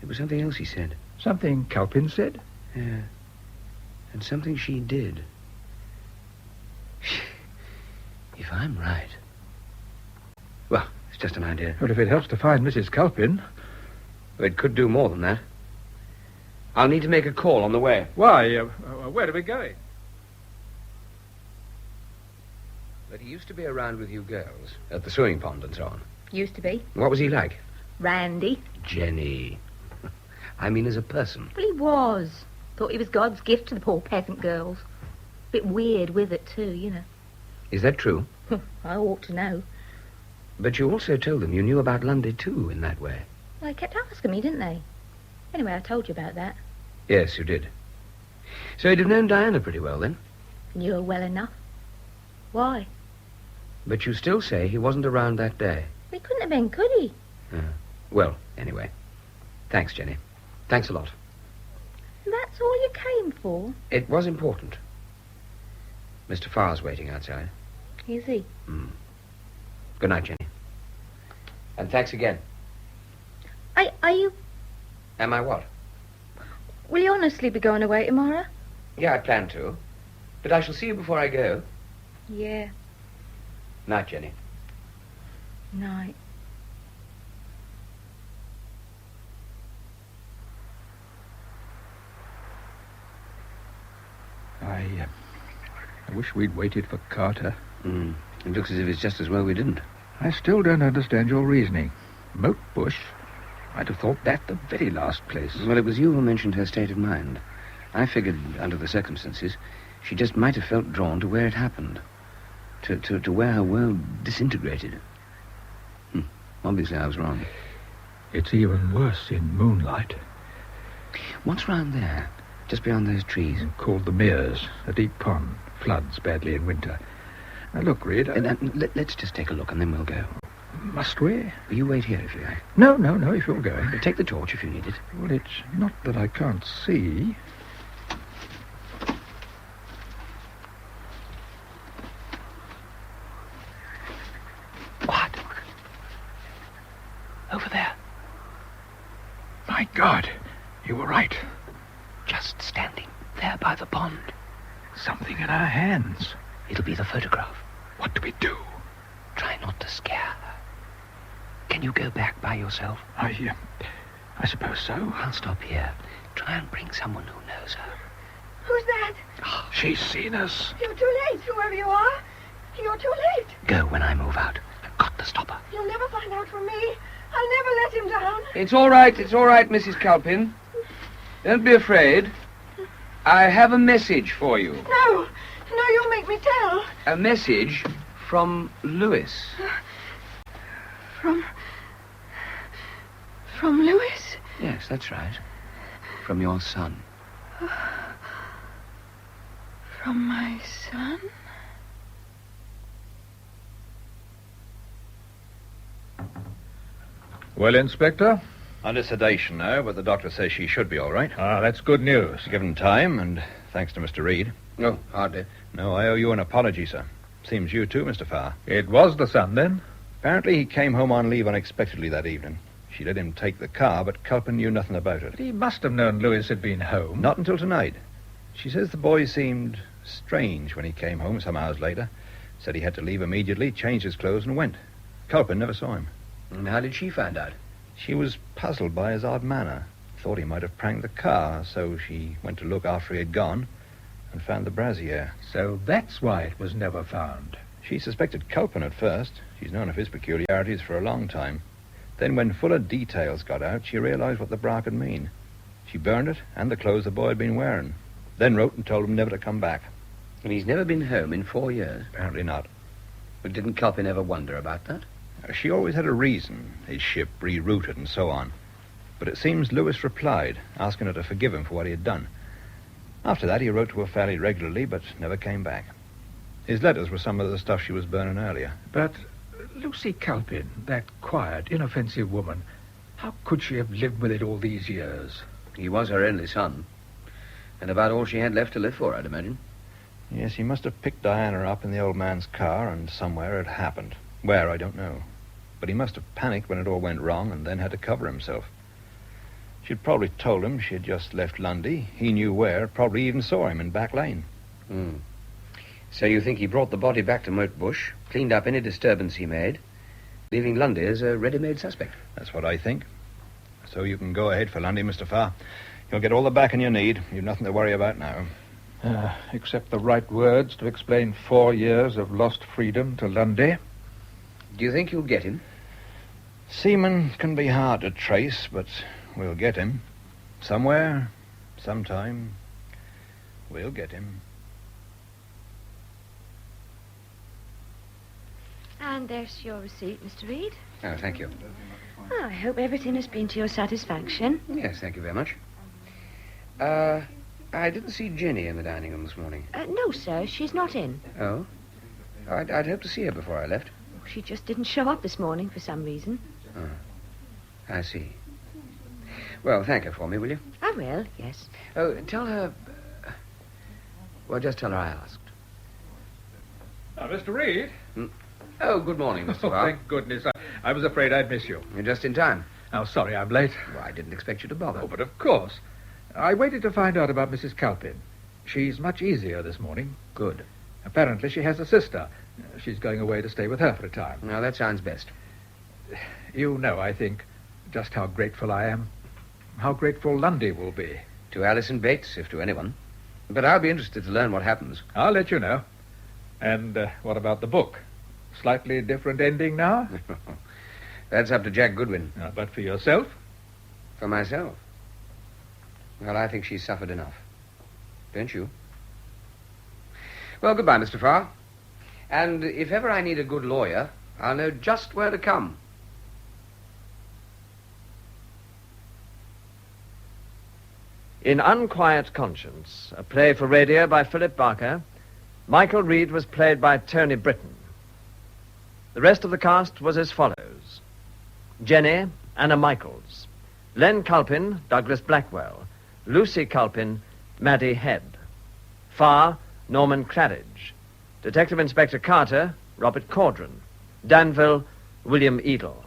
It was something else he said.
Something Culpin said?
Yeah. And something she did. If I'm right... Well, it's just an idea.
Well, if it helps to find Mrs. Culpin...
Well, it could do more than that. I'll need to make a call on the way.
Why? Where are we going?
But he used to be around with you girls, at the swimming pond and so on.
Used to be.
What was he like?
Randy.
Jenny. I mean, as a person.
Well, he was. Thought he was God's gift to the poor peasant girls. Bit weird with it, too, you know.
Is that true?
I ought to know.
But you also told them you knew about Lundy, too, in that way.
Well, they kept asking me, didn't they? Anyway, I told you about that.
Yes, you did. So he'd have known Diana pretty well, then?
Knew her well enough. Why?
But you still say he wasn't around that day.
He couldn't have been, could he?
Well, anyway. Thanks, Jenny. Thanks a lot.
That's all you came for?
It was important. Mr. Farr's waiting outside.
Is he?
Good night, Jenny. And thanks again.
Are you...
Am I what?
Will you honestly be going away tomorrow?
Yeah, I plan to. But I shall see you before I go.
Yeah.
Night, Jenny.
Night.
I wish we'd waited for Carter.
It looks as if it's just as well we didn't.
I still don't understand your reasoning. Moat Bush? I'd have thought that the very last place.
Well, it was you who mentioned her state of mind. I figured, under the circumstances, she just might have felt drawn to where it happened. To where her world disintegrated. Obviously, I was wrong.
It's even worse in moonlight.
What's round there, just beyond those trees?
Called the Meres, a deep pond. Floods badly in winter. Now, look, Reed...
Let's just take a look and then we'll go.
Must we?
You wait here if you like.
No, if you're going.
Take the torch if you need it.
Well, it's not that I can't see.
What? Over there.
My God, you were right.
Just standing there by the pond.
Something in her hands.
It'll be the photograph.
What do we do?
Try not to scare her. Can you go back by yourself?
I suppose so.
I'll stop here. Try and bring someone who knows her.
Who's that?
Oh,
she's seen us.
You're too late, whoever you are. You're too late.
Go when I move out. I've got to stop her.
You'll never find out from me. I'll never let him down.
It's all right, Mrs. Culpin. Don't be afraid. I have a message for you.
No, you'll make me tell.
A message From Lewis.
From Lewis?
Yes, that's right. From your son.
From my son?
Well, Inspector?
Under sedation now, but the doctor says she should be all right.
Ah, that's good news.
Given time, and thanks to Mr. Reed.
No, hardly.
No, I owe you an apology, sir. Seems you too, Mr. Farr.
It was the son, then?
Apparently he came home on leave unexpectedly that evening. She let him take the car, but Culpin knew nothing about it.
But he must have known Lewis had been home.
Not until tonight. She says the boy seemed strange when he came home some hours later. Said he had to leave immediately, changed his clothes, and went. Culpin never saw him.
And how did she find out?
She was puzzled by his odd manner. Thought he might have pranked the car, so she went to look after he had gone and found the brassiere.
So that's why it was never found.
She suspected Culpin at first. She's known of his peculiarities for a long time. Then when fuller details got out, she realized what the bra could mean. She burned it and the clothes the boy had been wearing. Then wrote and told him never to come back.
And he's never been home in 4 years?
Apparently not.
But didn't Culpin ever wonder about that?
She always had a reason. His ship rerouted and so on. But it seems Lewis replied, asking her to forgive him for what he had done. After that, he wrote to her fairly regularly, but never came back. His letters were some of the stuff she was burning earlier.
But Lucy Culpin, that quiet, inoffensive woman, how could she have lived with it all these years?
He was her only son. And about all she had left to live for, I'd imagine.
Yes, he must have picked Diana up in the old man's car, and somewhere it happened. Where, I don't know. But he must have panicked when it all went wrong and then had to cover himself. She'd probably told him she had just left Lundy. He knew where, probably even saw him in Back Lane.
So you think he brought the body back to Moat Bush, cleaned up any disturbance he made, leaving Lundy as a ready-made suspect?
That's what I think. So you can go ahead for Lundy, Mr. Farr. You'll get all the backing you need. You've nothing to worry about now.
Except the right words to explain 4 years of lost freedom to Lundy.
Do you think you'll get him?
Seamen can be hard to trace, but we'll get him. Somewhere, sometime, we'll get him.
And there's your receipt, Mr. Reed.
Oh, thank you.
Well, I hope everything has been to your satisfaction.
Yes, thank you very much. I didn't see Jenny in the dining room this morning.
No, sir, she's not in.
Oh? I'd hoped to see her before I left.
She just didn't show up this morning for some reason.
Oh, I see. Well, thank her for me, will you?
I will, yes.
Oh, tell her... Well, just tell her I asked.
Mr. Reed?
Oh, good morning, Mr.
Oh,
Farr.
thank goodness. I was afraid I'd miss you.
You're just in time.
Oh, sorry, I'm late.
Well, I didn't expect you to bother.
Oh, but of course. I waited to find out about Mrs. Culpin. She's much easier this morning.
Good.
Apparently she has a sister. She's going away to stay with her for a time.
Now, that sounds best.
You know, I think, just how grateful I am. How grateful Lundy will be.
To Alison Bates, if to anyone. But I'll be interested to learn what happens.
I'll let you know. And what about the book? Slightly different ending now?
That's up to Jack Goodwin.
But for yourself?
For myself? Well, I think she's suffered enough. Don't you? Well, goodbye, Mr. Farr. And if ever I need a good lawyer, I'll know just where to come.
In Unquiet Conscience, a play for radio by Philip Barker, Michael Reed was played by Tony Britton. The rest of the cast was as follows. Jenny, Anna Michaels. Len Culpin, Douglas Blackwell. Lucy Culpin, Maddie Head. Farr, Norman Claridge. Detective Inspector Carter, Robert Caudron. Danville, William Edel.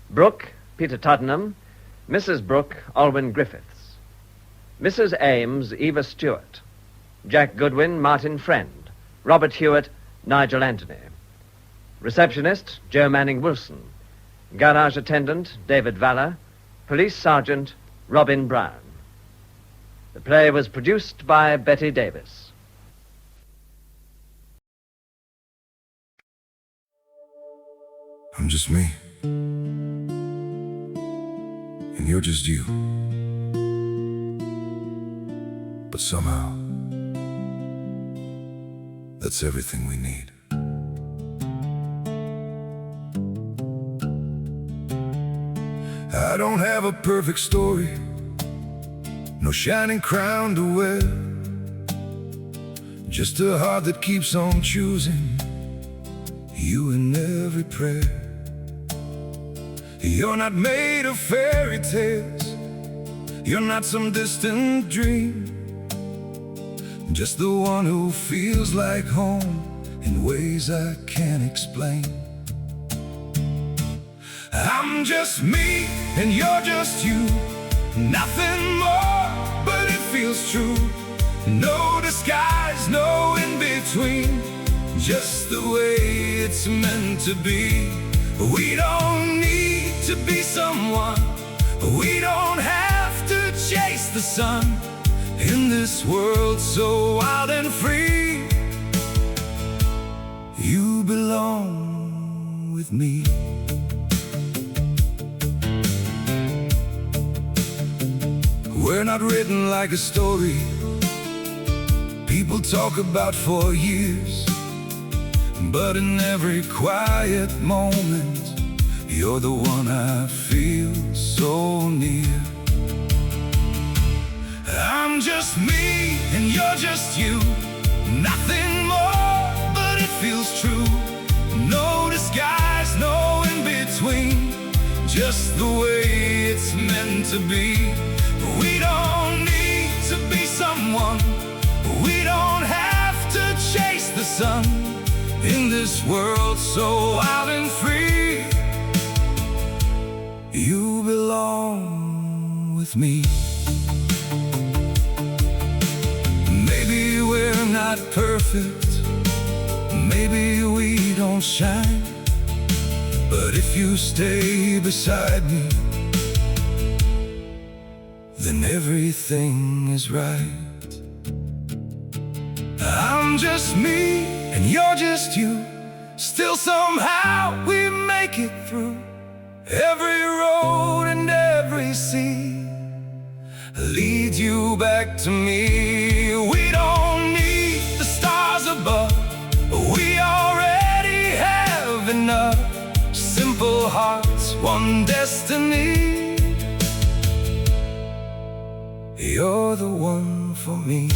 Brooke, Peter Tuddenham. Mrs. Brooke, Alwyn Griffiths. Mrs. Ames, Eva Stewart. Jack Goodwin, Martin Friend. Robert Hewitt, Nigel Anthony. Receptionist, Joe Manning Wilson. Garage attendant, David Valler. Police sergeant, Robin Brown. The play was produced by Betty Davis.
I'm just me. And you're just you. But somehow, that's everything we need. I don't have a perfect story, no shining crown to wear, just a heart that keeps on choosing you in every prayer. You're not made of fairy tales, you're not some distant dream, just the one who feels like home in ways I can't explain. I'm just me and you're just you, nothing more, but it feels true. No disguise, no in-between, just the way it's meant to be. We don't need to be someone, we don't have to chase the sun. In this world so wild and free, you belong with me. We're not written like a story people talk about for years, but in every quiet moment, you're the one I feel so near. I'm just me and you're just you, nothing more, but it feels true. No disguise, no in-between, just the way it's meant to be. We don't need to be someone, we don't have to chase the sun. In this world so wild and free, you belong with me. Maybe we're not perfect, maybe we don't shine, but if you stay beside me, then everything is right. I'm just me and you're just you, still somehow we make it through every road and every sea. Lead you back to me. We don't need the stars above, we already have enough. Simple hearts, one destiny. You're the one for me.